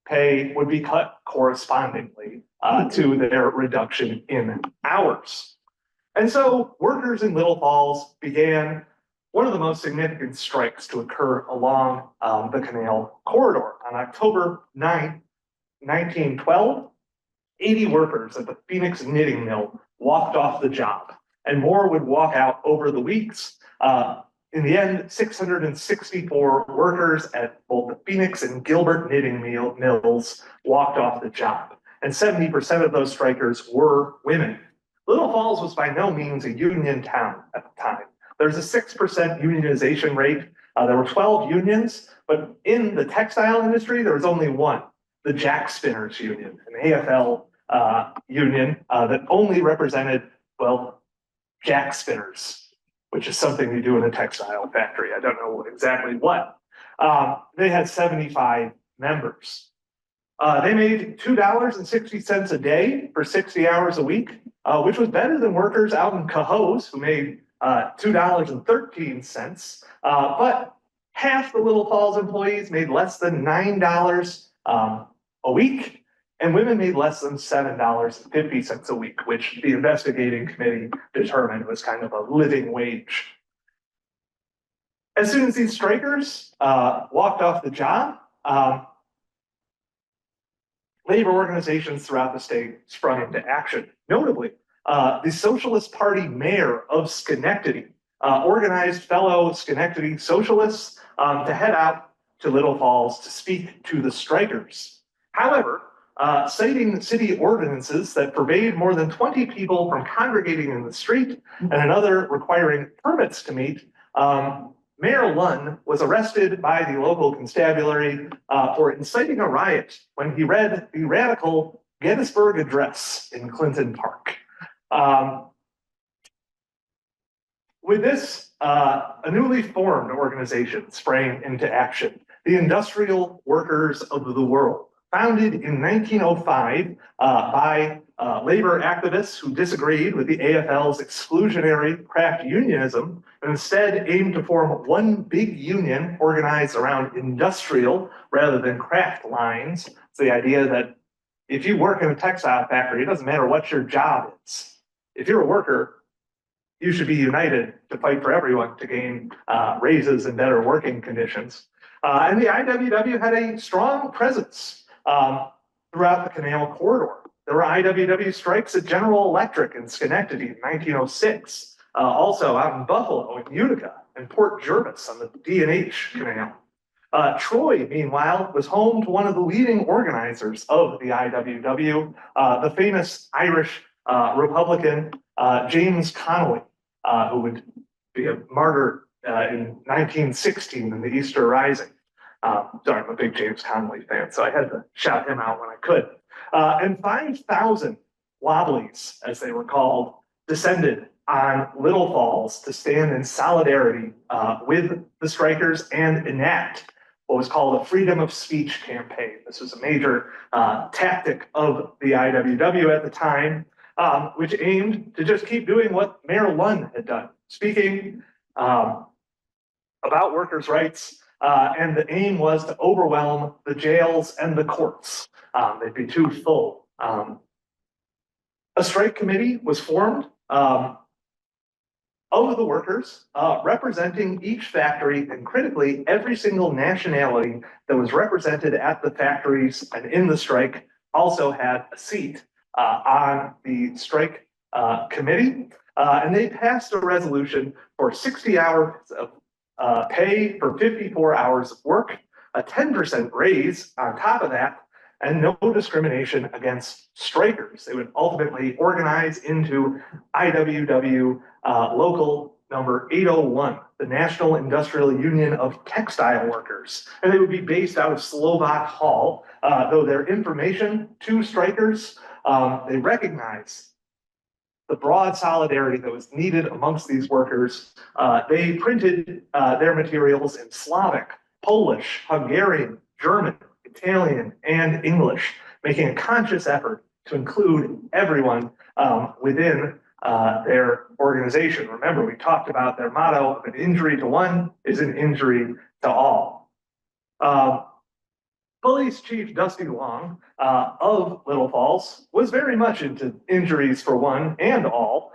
pay would be cut correspondingly to their reduction in hours. And so workers in Little Falls began one of the most significant strikes to occur along the Canal Corridor. On October 9, 1912, 80 workers at the Phoenix Knitting Mill walked off the job, and more would walk out over the weeks. In the end, 664 workers at both the Phoenix and Gilbert knitting mills walked off the job, and 70% of those strikers were women. Little Falls was by no means a union town at the time. There's a 6% unionization rate. There were 12 unions, but in the textile industry, there was only one, the Jack Spinners Union, an AFL union that only represented, well, jack spinners, which is something you do in a textile factory. I don't know exactly what. They had 75 members. They made $2.60 a day for 60 hours a week, which was better than workers out in Cohoes who made $2.13. But half the Little Falls employees made less than $9 a week, and women made less than $7.50 a week, which the investigating committee determined was kind of a living wage. As soon as these strikers walked off the job, labor organizations throughout the state sprung into action. Notably, the Socialist Party mayor of Schenectady organized fellow Schenectady socialists to head out to Little Falls to speak to the strikers. However, citing city ordinances that forbade more than 20 people from congregating in the street and another requiring permits to meet, Mayor Lunn was arrested by the local constabulary for inciting a riot when he read the radical Gettysburg Address in Clinton Park. With this, a newly formed organization sprang into action, the Industrial Workers of the World, founded in 1905 by labor activists who disagreed with the AFL's exclusionary craft unionism and instead aimed to form one big union organized around industrial rather than craft lines. It's the idea that if you work in a textile factory, it doesn't matter what your job is. If you're a worker, you should be united to fight for everyone to gain raises and better working conditions. And the IWW had a strong presence throughout the Canal Corridor. There were IWW strikes at General Electric in Schenectady in 1906, also out in Buffalo, in Utica, and Port Jervis on the D&H Canal. Troy, meanwhile, was home to one of the leading organizers of the IWW, the famous Irish Republican James Connolly, who would be a martyr in 1916 in the Easter Rising. Sorry, I'm a big James Connolly fan, so I had to shout him out when I could. And 5,000 wobblies, as they were called, descended on Little Falls to stand in solidarity with the strikers and enact what was called a freedom of speech campaign. This was a major tactic of the IWW at the time, which aimed to just keep doing what Mayor Lunn had done, speaking about workers' rights, and the aim was to overwhelm the jails and the courts. They'd be too full. A strike committee was formed of the workers, representing each factory, and critically, every single nationality that was represented at the factories and in the strike also had a seat on the strike committee. And they passed a resolution for 60 hours of pay for 54 hours of work, a 10% raise on top of that, and no discrimination against strikers. They would ultimately organize into IWW local number 801, the National Industrial Union of Textile Workers. And they would be based out of Slovak Hall, though their information to strikers, they recognized the broad solidarity that was needed amongst these workers. They printed their materials in Slavic, Polish, Hungarian, German, Italian, and English, making a conscious effort to include everyone within their organization. Remember, we talked about their motto, an injury to one is an injury to all. Police Chief Dusty Long of Little Falls was very much into injuries for one and all.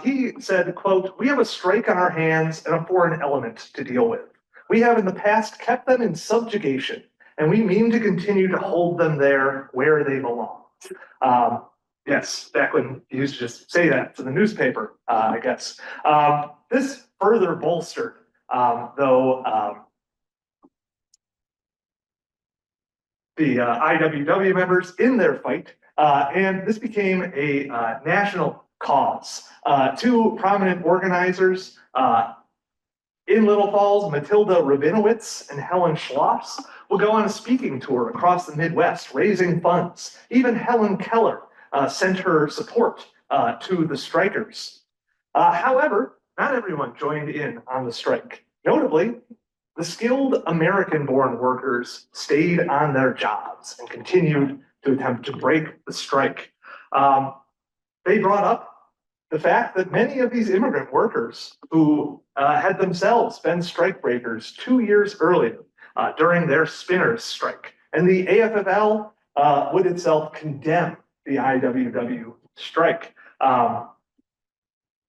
He said, quote, "We have a strike on our hands and a foreign element to deal with. We have in the past kept them in subjugation, and we mean to continue to hold them there where they belong." Yes, back when you used to just say that to the newspaper, I guess. This further bolstered, though, the IWW members in their fight, and this became a national cause. Two prominent organizers in Little Falls, Matilda Rabinowitz and Helen Schloss, will go on a speaking tour across the Midwest, raising funds. Even Helen Keller sent her support to the strikers. However, not everyone joined in on the strike. Notably, the skilled American-born workers stayed on their jobs and continued to attempt to break the strike. They brought up the fact that many of these immigrant workers who had themselves been strike breakers 2 years earlier during their spinners strike, and the AFL would itself condemn the IWW strike.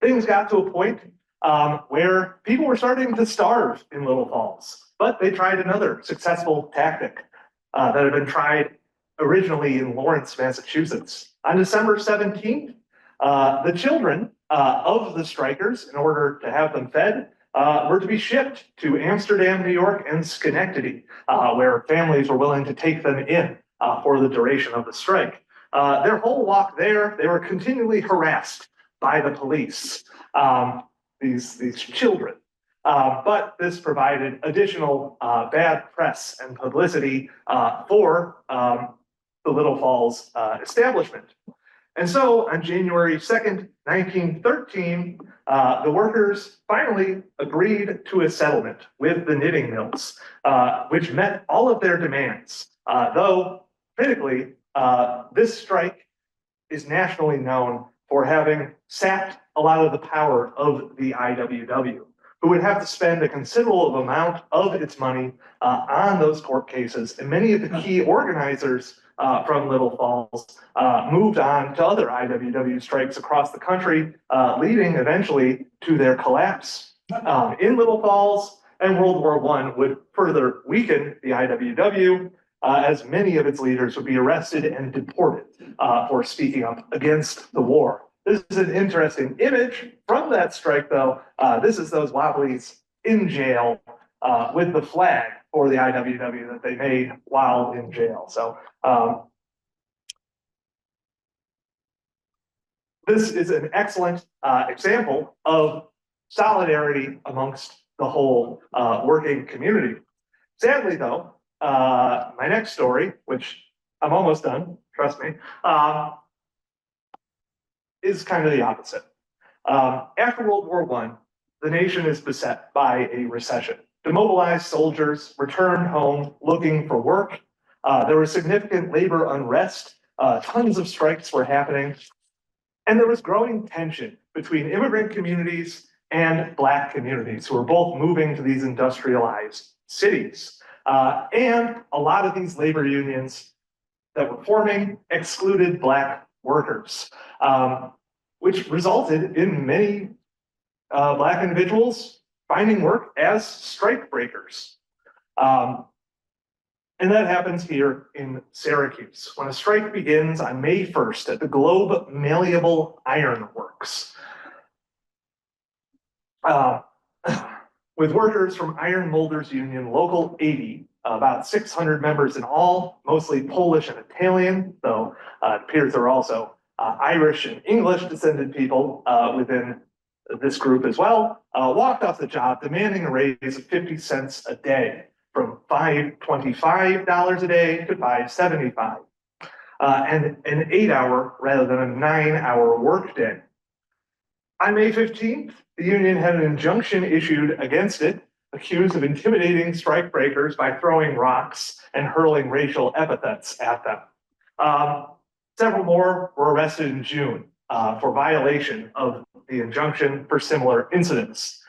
Things got to a point where people were starting to starve in Little Falls, but they tried another successful tactic that had been tried originally in Lawrence, Massachusetts. On December 17th, the children of the strikers, in order to have them fed, were to be shipped to Amsterdam, New York, and Schenectady, where families were willing to take them in for the duration of the strike. Their whole walk there, they were continually harassed by the police, these children. But this provided additional bad press and publicity for the Little Falls establishment. And so on January 2nd, 1913, the workers finally agreed to a settlement with the knitting mills, which met all of their demands, though Critically, this strike is nationally known for having sapped a lot of the power of the IWW, who would have to spend a considerable amount of its money on those court cases. And many of the key organizers from Little Falls moved on to other IWW strikes across the country, leading eventually to their collapse in Little Falls. And World War I would further weaken the IWW, as many of its leaders would be arrested and deported for speaking up against the war. This is an interesting image from that strike, though. This is those Wobblies in jail with the flag for the IWW that they made while in jail. So this is an excellent example of solidarity amongst the whole working community. Sadly, though, my next story, which I'm almost done, trust me, is kind of the opposite. After World War I, the nation is beset by a recession. Demobilized soldiers returned home looking for work. There was significant labor unrest. Tons of strikes were happening. And there was growing tension between immigrant communities and Black communities who were both moving to these industrialized cities. And a lot of these labor unions that were forming excluded Black workers, which resulted in many Black individuals finding work as strike breakers. And that happens here in Syracuse, when a strike begins on May 1st at the Globe Malleable Iron Works. With workers from Iron Molders Union Local 80, about 600 members in all, mostly Polish and Italian, though it appears there are also Irish and English descended people within this group as well, walked off the job demanding a raise of 50 cents a day, from $5.25 a day to $5.75, and an 8-hour rather than a 9-hour workday. On May 15th, the union had an injunction issued against it, accused of intimidating strike breakers by throwing rocks and hurling racial epithets at them. Several more were arrested in June for violation of the injunction for similar incidents.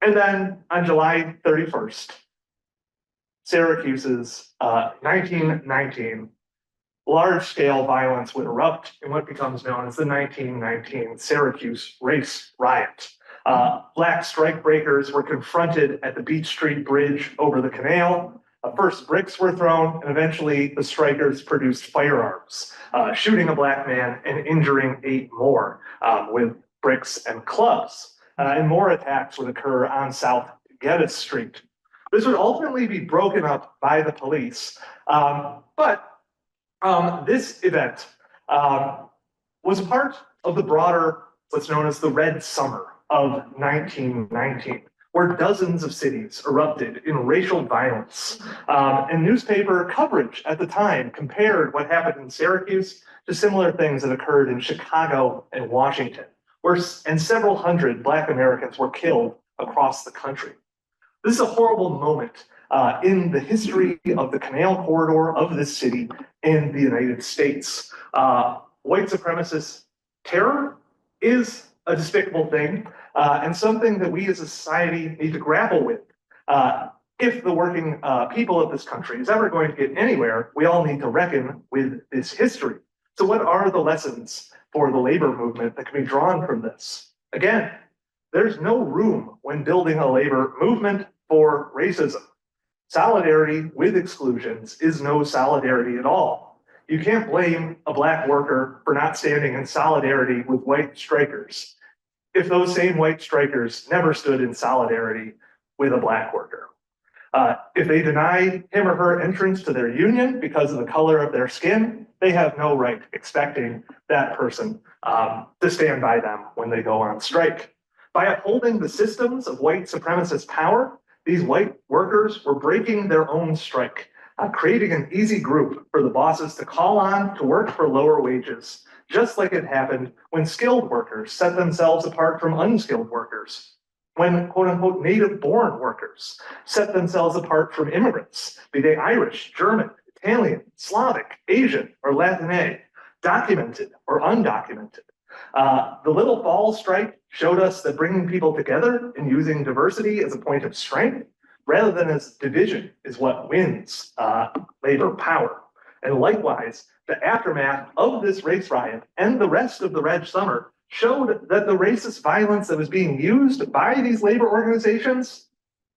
And then on July 31st, Syracuse's 1919 large-scale violence would erupt in what becomes known as the 1919 Syracuse Race Riot. Black strike breakers were confronted at the Beach Street Bridge over the canal. First bricks were thrown, and eventually the strikers produced firearms, shooting a Black man and injuring 8 more with bricks and clubs. And more attacks would occur on South Geddes Street. This would ultimately be broken up by the police, but this event was part of the broader, what's known as the Red Summer of 1919, where dozens of cities erupted in racial violence. And newspaper coverage at the time compared what happened in Syracuse to similar things that occurred in Chicago and Washington, and several hundred Black Americans were killed across the country. This is a horrible moment in the history of the Canal Corridor of this city in the United States. White supremacist terror is a despicable thing and something that we as a society need to grapple with. If the working people of this country is ever going to get anywhere, we all need to reckon with this history. So what are the lessons for the labor movement that can be drawn from this? Again, there's no room when building a labor movement for racism. Solidarity with exclusions is no solidarity at all. You can't blame a Black worker for not standing in solidarity with white strikers if those same white strikers never stood in solidarity with a Black worker. If they deny him or her entrance to their union because of the color of their skin, they have no right expecting that person to stand by them when they go on strike. By upholding the systems of white supremacist power, these white workers were breaking their own strike, creating an easy group for the bosses to call on to work for lower wages, just like it happened when skilled workers set themselves apart from unskilled workers, when quote-unquote native-born workers set themselves apart from immigrants, be they Irish, German, Italian, Slavic, Asian, or Latine, documented or undocumented. The Little Falls strike showed us that bringing people together and using diversity as a point of strength rather than as division is what wins labor power. And likewise, the aftermath of this race riot and the rest of the Red Summer showed that the racist violence that was being used by these labor organizations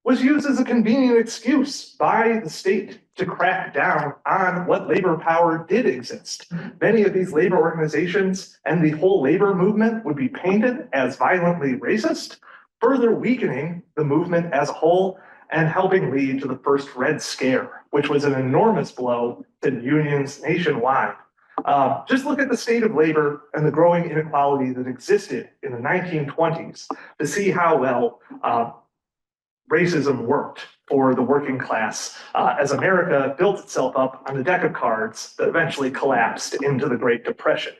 was used as a convenient excuse by the state to crack down on what labor power did exist. Many of these labor organizations and the whole labor movement would be painted as violently racist, further weakening the movement as a whole and helping lead to the first Red Scare, which was an enormous blow to unions nationwide. Just look at the state of labor and the growing inequality that existed in the 1920s to see how well racism worked for the working class as America built itself up on a deck of cards that eventually collapsed into the Great Depression.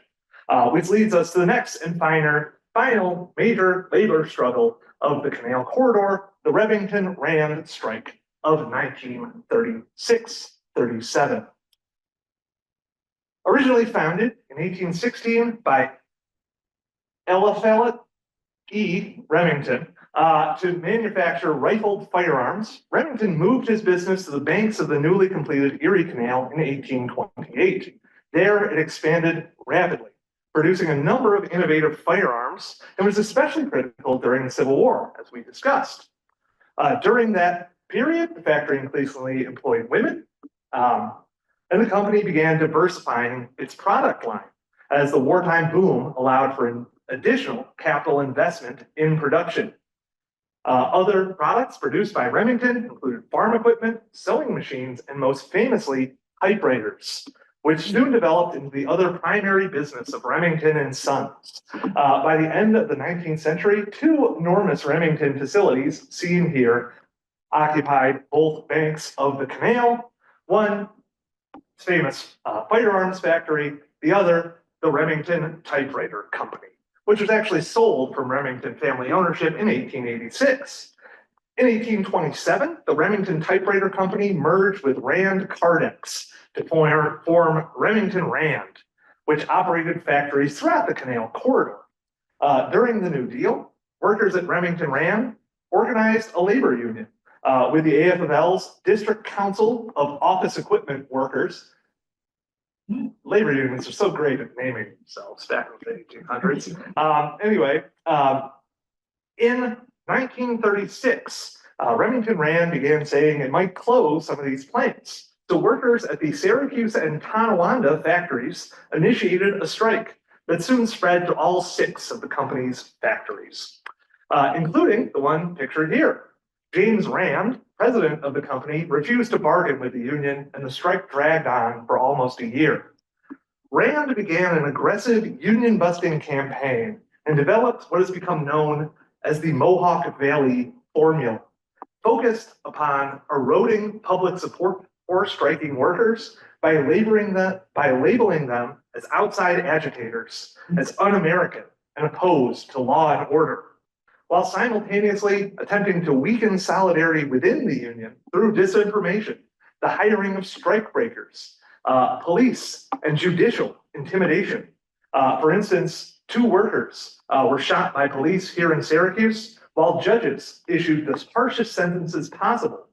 Which leads us to the next and final major labor struggle of the Canal Corridor, the Remington-Rand strike of 1936-37. Originally founded in 1816 by Eliphalet E. Remington, to manufacture rifled firearms, Remington moved his business to the banks of the newly completed Erie Canal in 1828. There, it expanded rapidly, producing a number of innovative firearms, and was especially critical during the Civil War, as we discussed. During that period, the factory increasingly employed women, and the company began diversifying its product line as the wartime boom allowed for an additional capital investment in production. Other products produced by Remington included farm equipment, sewing machines, and most famously, typewriters, which soon developed into the other primary business of Remington and Sons. By the end of the 19th century, two enormous Remington facilities, seen here, occupied both banks of the canal. One, famous firearms factory, the other, the Remington Typewriter Company, which was actually sold from Remington family ownership in 1886. In 1827, the Remington Typewriter Company merged with Rand Cardex to form Remington Rand, which operated factories throughout the Canal Corridor. During the New Deal, workers at Remington Rand organized a labor union with the AFL-L's District Council of Office Equipment Workers. Labor unions are so great at naming themselves back in the 1800s. In 1936, Remington Rand began saying it might close some of these plants. So workers at the Syracuse and Tonawanda factories initiated a strike that soon spread to all 6 of the company's factories, including the one pictured here. James Rand, president of the company, refused to bargain with the union, and the strike dragged on for almost a year. Rand began an aggressive union-busting campaign and developed what has become known as the Mohawk Valley Formula, focused upon eroding public support for striking workers by labeling them as outside agitators, as un-American and opposed to law and order, while simultaneously attempting to weaken solidarity within the union through disinformation, the hiring of strikebreakers, police, and judicial intimidation. For instance, 2 workers were shot by police here in Syracuse, while judges issued the harshest sentences possible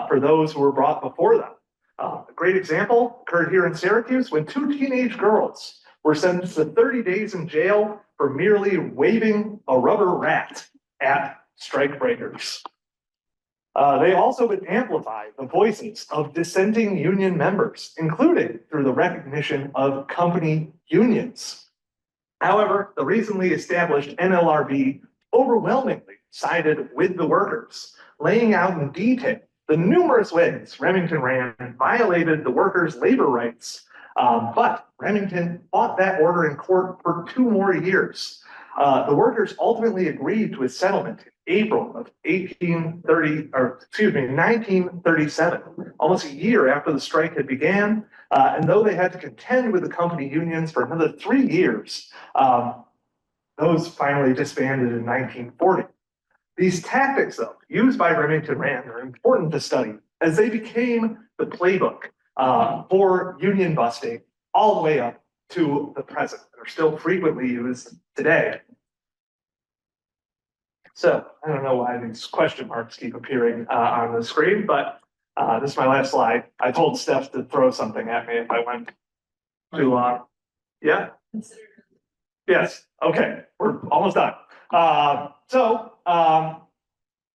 for those who were brought before them. A great example occurred here in Syracuse when 2 teenage girls were sentenced to 30 days in jail for merely waving a rubber rat at strikebreakers. They also would amplify the voices of dissenting union members, including through the recognition of company unions. However, the recently established NLRB overwhelmingly sided with the workers, laying out in detail the numerous ways Remington Rand violated the workers' labor rights. But Remington fought that order in court for 2 more years. The workers ultimately agreed to a settlement in April of 1937, almost a year after the strike had began. And though they had to contend with the company unions for another 3 years, those finally disbanded in 1940. These tactics, though, used by Remington Rand are important to study as they became the playbook for union busting all the way up to the present, and are still frequently used today. So I don't know why these question marks keep appearing on the screen, but this is my last slide. I told Steph to throw something at me if I went too long. Yeah? Yes. Okay. We're almost done.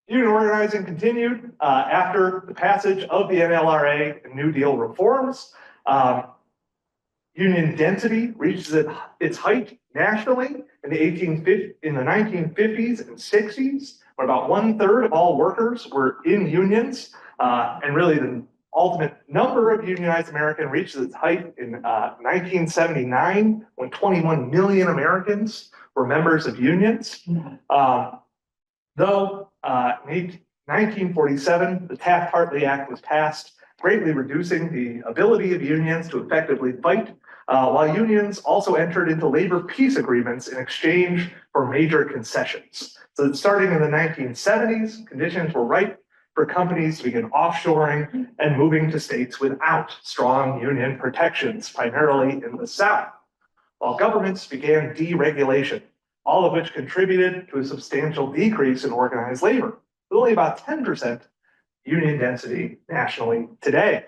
Union organizing continued after the passage of the NLRA and New Deal reforms. Union density reaches its height nationally in the 1950s and 60s, where about 1/3 of all workers were in unions, and really the ultimate number of unionized Americans reaches its height in 1979, when 21 million Americans were members of unions. Though in 1947, the Taft-Hartley Act was passed, greatly reducing the ability of unions to effectively fight, while unions also entered into labor peace agreements in exchange for major concessions. So that starting in the 1970s, conditions were ripe for companies to begin offshoring and moving to states without strong union protections, primarily in the South, while governments began deregulation, all of which contributed to a substantial decrease in organized labor, with only about 10% union density nationally today.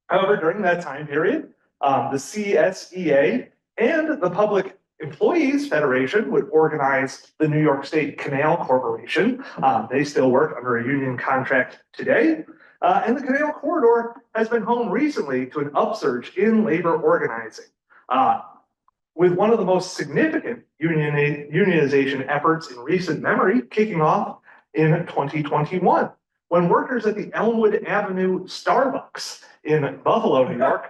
However, during that time period, the CSEA and the Public Employees Federation would organize the New York State Canal Corporation. They still work under a union contract today. And the Canal Corridor has been home recently to an upsurge in labor organizing, with one of the most significant unionization efforts in recent memory kicking off in 2021, when workers at the Elmwood Avenue Starbucks in Buffalo, New York,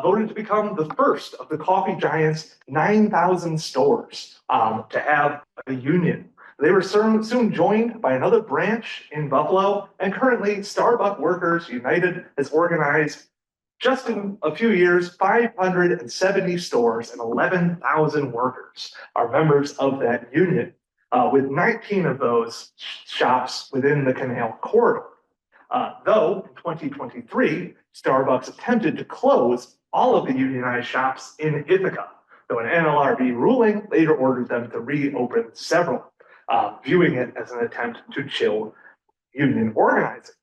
voted to become the first of the coffee giant's 9,000 stores to have a union. They were soon joined by another branch in Buffalo, and currently Starbucks Workers United has organized, just in a few years, 570 stores and 11,000 workers are members of that union, with 19 of those shops within the Canal Corridor. Though in 2023, Starbucks attempted to close all of the unionized shops in Ithaca, though an NLRB ruling later ordered them to reopen several, viewing it as an attempt to chill union organizing.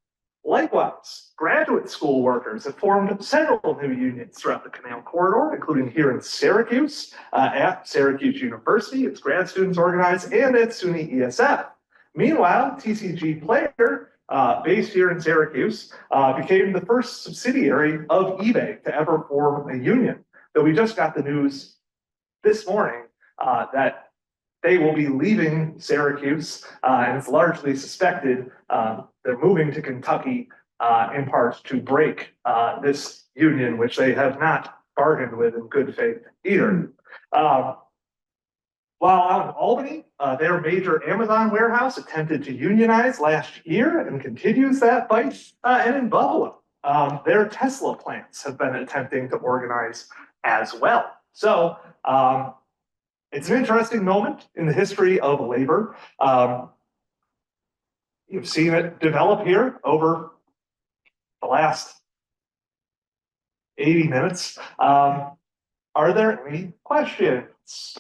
Likewise, graduate school workers have formed several new unions throughout the Canal Corridor, including here in Syracuse, at Syracuse University, its grad students organized, and at SUNY ESF. Meanwhile, TCG Player, based here in Syracuse, became the first subsidiary of eBay to ever form a union. Though we just got the news this morning that they will be leaving Syracuse, and it's largely suspected they're moving to Kentucky in part to break this union, which they have not bargained with in good faith either. While out in Albany, their major Amazon warehouse attempted to unionize last year and continues that fight. And in Buffalo, their Tesla plants have been attempting to organize as well. So it's an interesting moment in the history of labor. You've seen it develop here over the last 80 minutes. Are there any questions?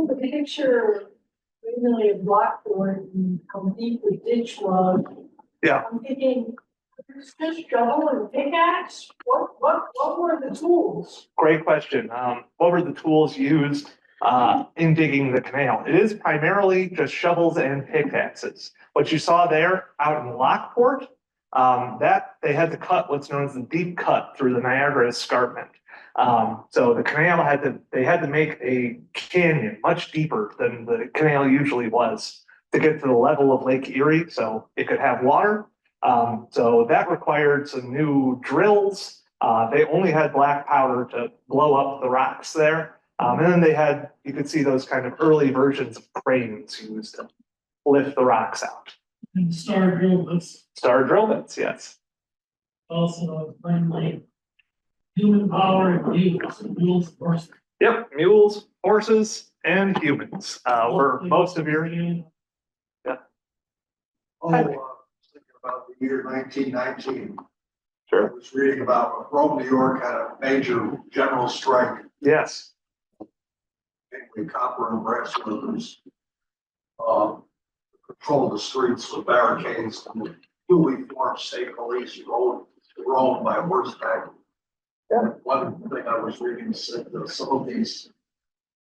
The picture really of Blackboard and how deep the ditch was. Yeah. I'm thinking, just shovel and pickaxe? What were the tools? Great question. What were the tools used in digging the canal? It is primarily just shovels and pickaxes. What you saw there out in Lockport, that they had to cut what's known as the deep cut through the Niagara Escarpment. So the canal they had to make a canyon much deeper than the canal usually was to get to the level of Lake Erie so it could have water. So that required some new drills. They only had black powder to blow up the rocks there. And then you could see those kind of early versions of cranes used to lift the rocks out. And star drill bits. Star drill bits, yes. Also, finally, human power and mules, horses. Yep, mules, horses, and humans were most of your. Yeah. Thinking about the year 1919. I Sure. was reading about Rome, New York had a major general strike, Yes. mainly copper and brass workers. Patrol the streets with barricades and the newly formed state police rode to Rome by horseback. Yeah. One thing I was reading said that some of these,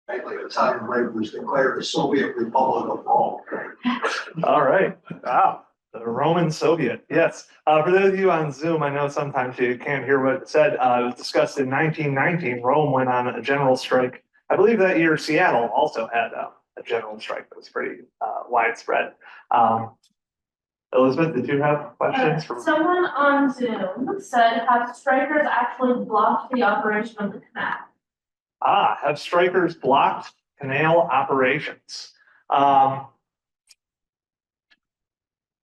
mainly Italian laborers, declared the Soviet Republic of Rome. All right. Wow. The Roman Soviet. Yes. For those of you on Zoom, I know sometimes you can't hear what it said. It was discussed in 1919. Rome went on a general strike. I believe that year Seattle also had a general strike that was pretty widespread. Elizabeth, did you have questions? Someone on Zoom said, have strikers actually blocked the operation of the canal? Have strikers blocked canal operations?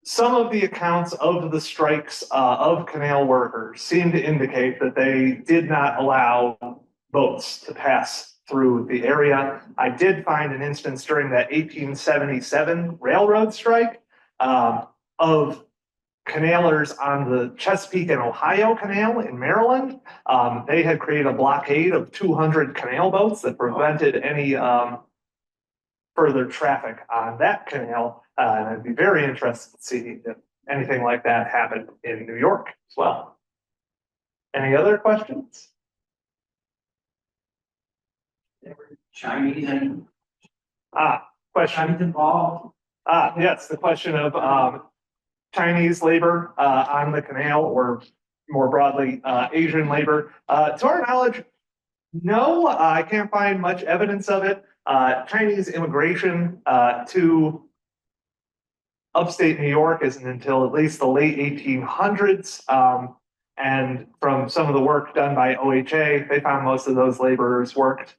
Some of the accounts of the strikes of canal workers seem to indicate that they did not allow boats to pass through the area. I did find an instance during that 1877 railroad strike of canalers on the Chesapeake and Ohio Canal in Maryland. They had created a blockade of 200 canal boats that prevented any further traffic on that canal. And I'd be very interested to see if anything like that happened in New York as well. Any other questions? There were Chinese and Question. Chinese involved. Yes, the question of Chinese labor on the canal, or more broadly, Asian labor. To our knowledge, no, I can't find much evidence of it. Chinese immigration to upstate New York isn't until at least the late 1800s. And from some of the work done by OHA, they found most of those laborers worked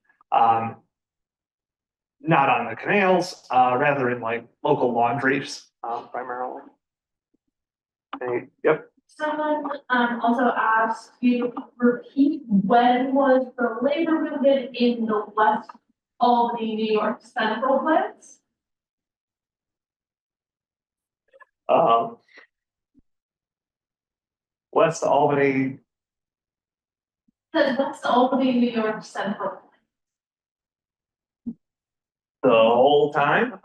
not on the canals, rather in like local laundries, primarily. Yep. Someone also asked you to repeat, when was the labor movement in the West Albany, New York Central plants? West Albany. The West Albany, New York Central. The whole time.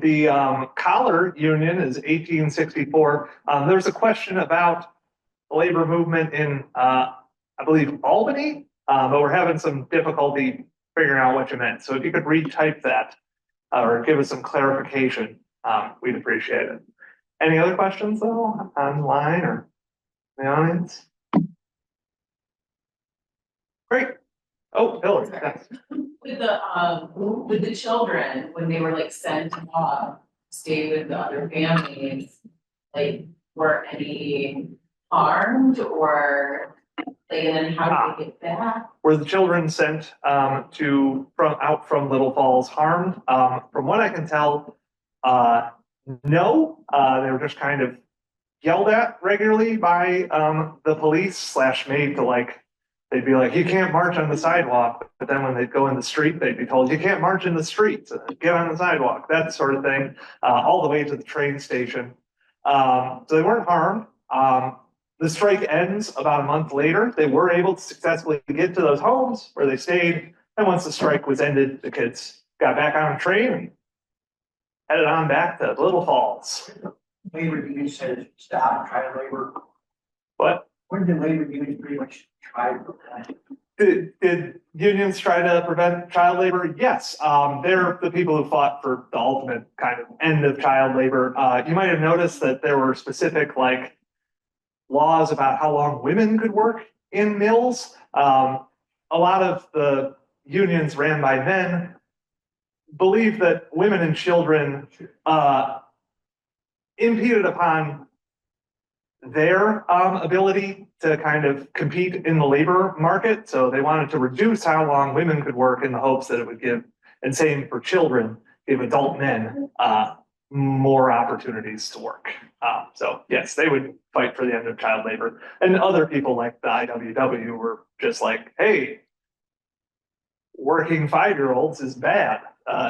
The collar union is 1864. There's a question about labor movement in, I believe, Albany, but we're having some difficulty figuring out what you meant. So if you could retype that or give us some clarification, we'd appreciate it. Any other questions though, online or in the audience? Great. Oh, Hillary. Yes. With the children, when they were like sent off, stay with the other families, like were any harmed or like, and then how did they get back? Were the children sent out from Little Falls harmed? From what I can tell, no. They were just kind of yelled at regularly by the police / made to like. They'd be like, you can't march on the sidewalk. But then when they'd go in the street, they'd be told, you can't march in the streets, get on the sidewalk, that sort of thing, all the way to the train station. So they weren't harmed. The strike ends about a month later. They were able to successfully get to those homes where they stayed. And once the strike was ended, the kids got back on a train and headed on back to Little Falls. Labor unions said stop child labor. What? When did labor unions pretty much try to prevent? Did unions try to prevent child labor? Yes. They're the people who fought for the ultimate kind of end of child labor. You might have noticed that there were specific like laws about how long women could work in mills. A lot of the unions ran by men believed that women and children impeded upon their ability to kind of compete in the labor market. So they wanted to reduce how long women could work in the hopes that it would give, and same for children, give adult men more opportunities to work. So yes, they would fight for the end of child labor. And other people like the IWW were just like, hey, working 5-year-olds is bad.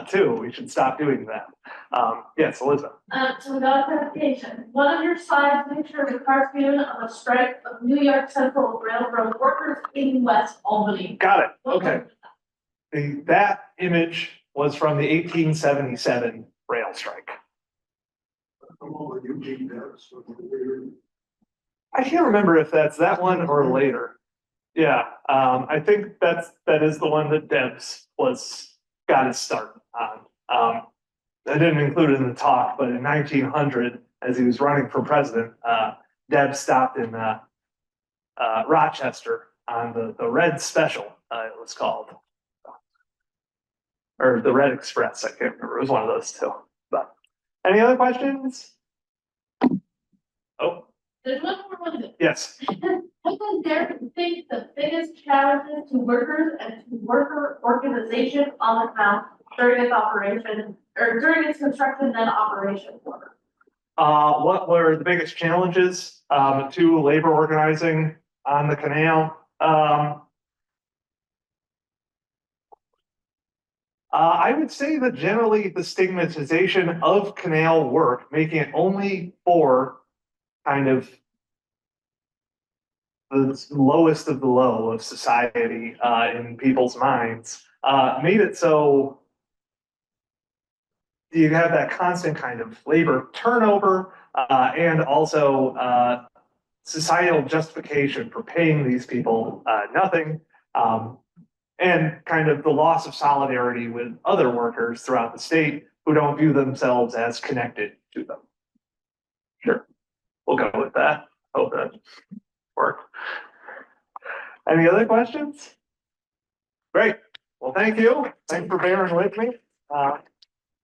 too. We should stop doing that. Yes, Elizabeth. So without clarification, one of your slides pictures a cartoon of a strike of New York Central Railroad workers in West Albany. Got it. Okay. That image was from the 1877 rail strike. I'm all with Eugene Debs, so we're- I can't remember if that's that one or later. Yeah, I think that is the one that Debs got his start on. I didn't include it in the talk, but in 1900, as he was running for president, Debs stopped in Rochester on the Red Special, it was called. Or the Red Express, I can't remember, it was one of those two. But any other questions? Oh, There's one more one. yes. What does Derek think the biggest challenges to workers and to worker organization on the canal during its operation, or during its construction and operation were? What were the biggest challenges to labor organizing on the canal? I would say that generally the stigmatization of canal work, making it only for kind of the lowest of the low of society in people's minds, made it so you have that constant kind of labor turnover and also societal justification for paying these people nothing. And kind of the loss of solidarity with other workers throughout the state who don't view themselves as connected to them. Sure, we'll go with that. Hope that worked. Any other questions? Great. Well, thank you. Thanks for bearing with me.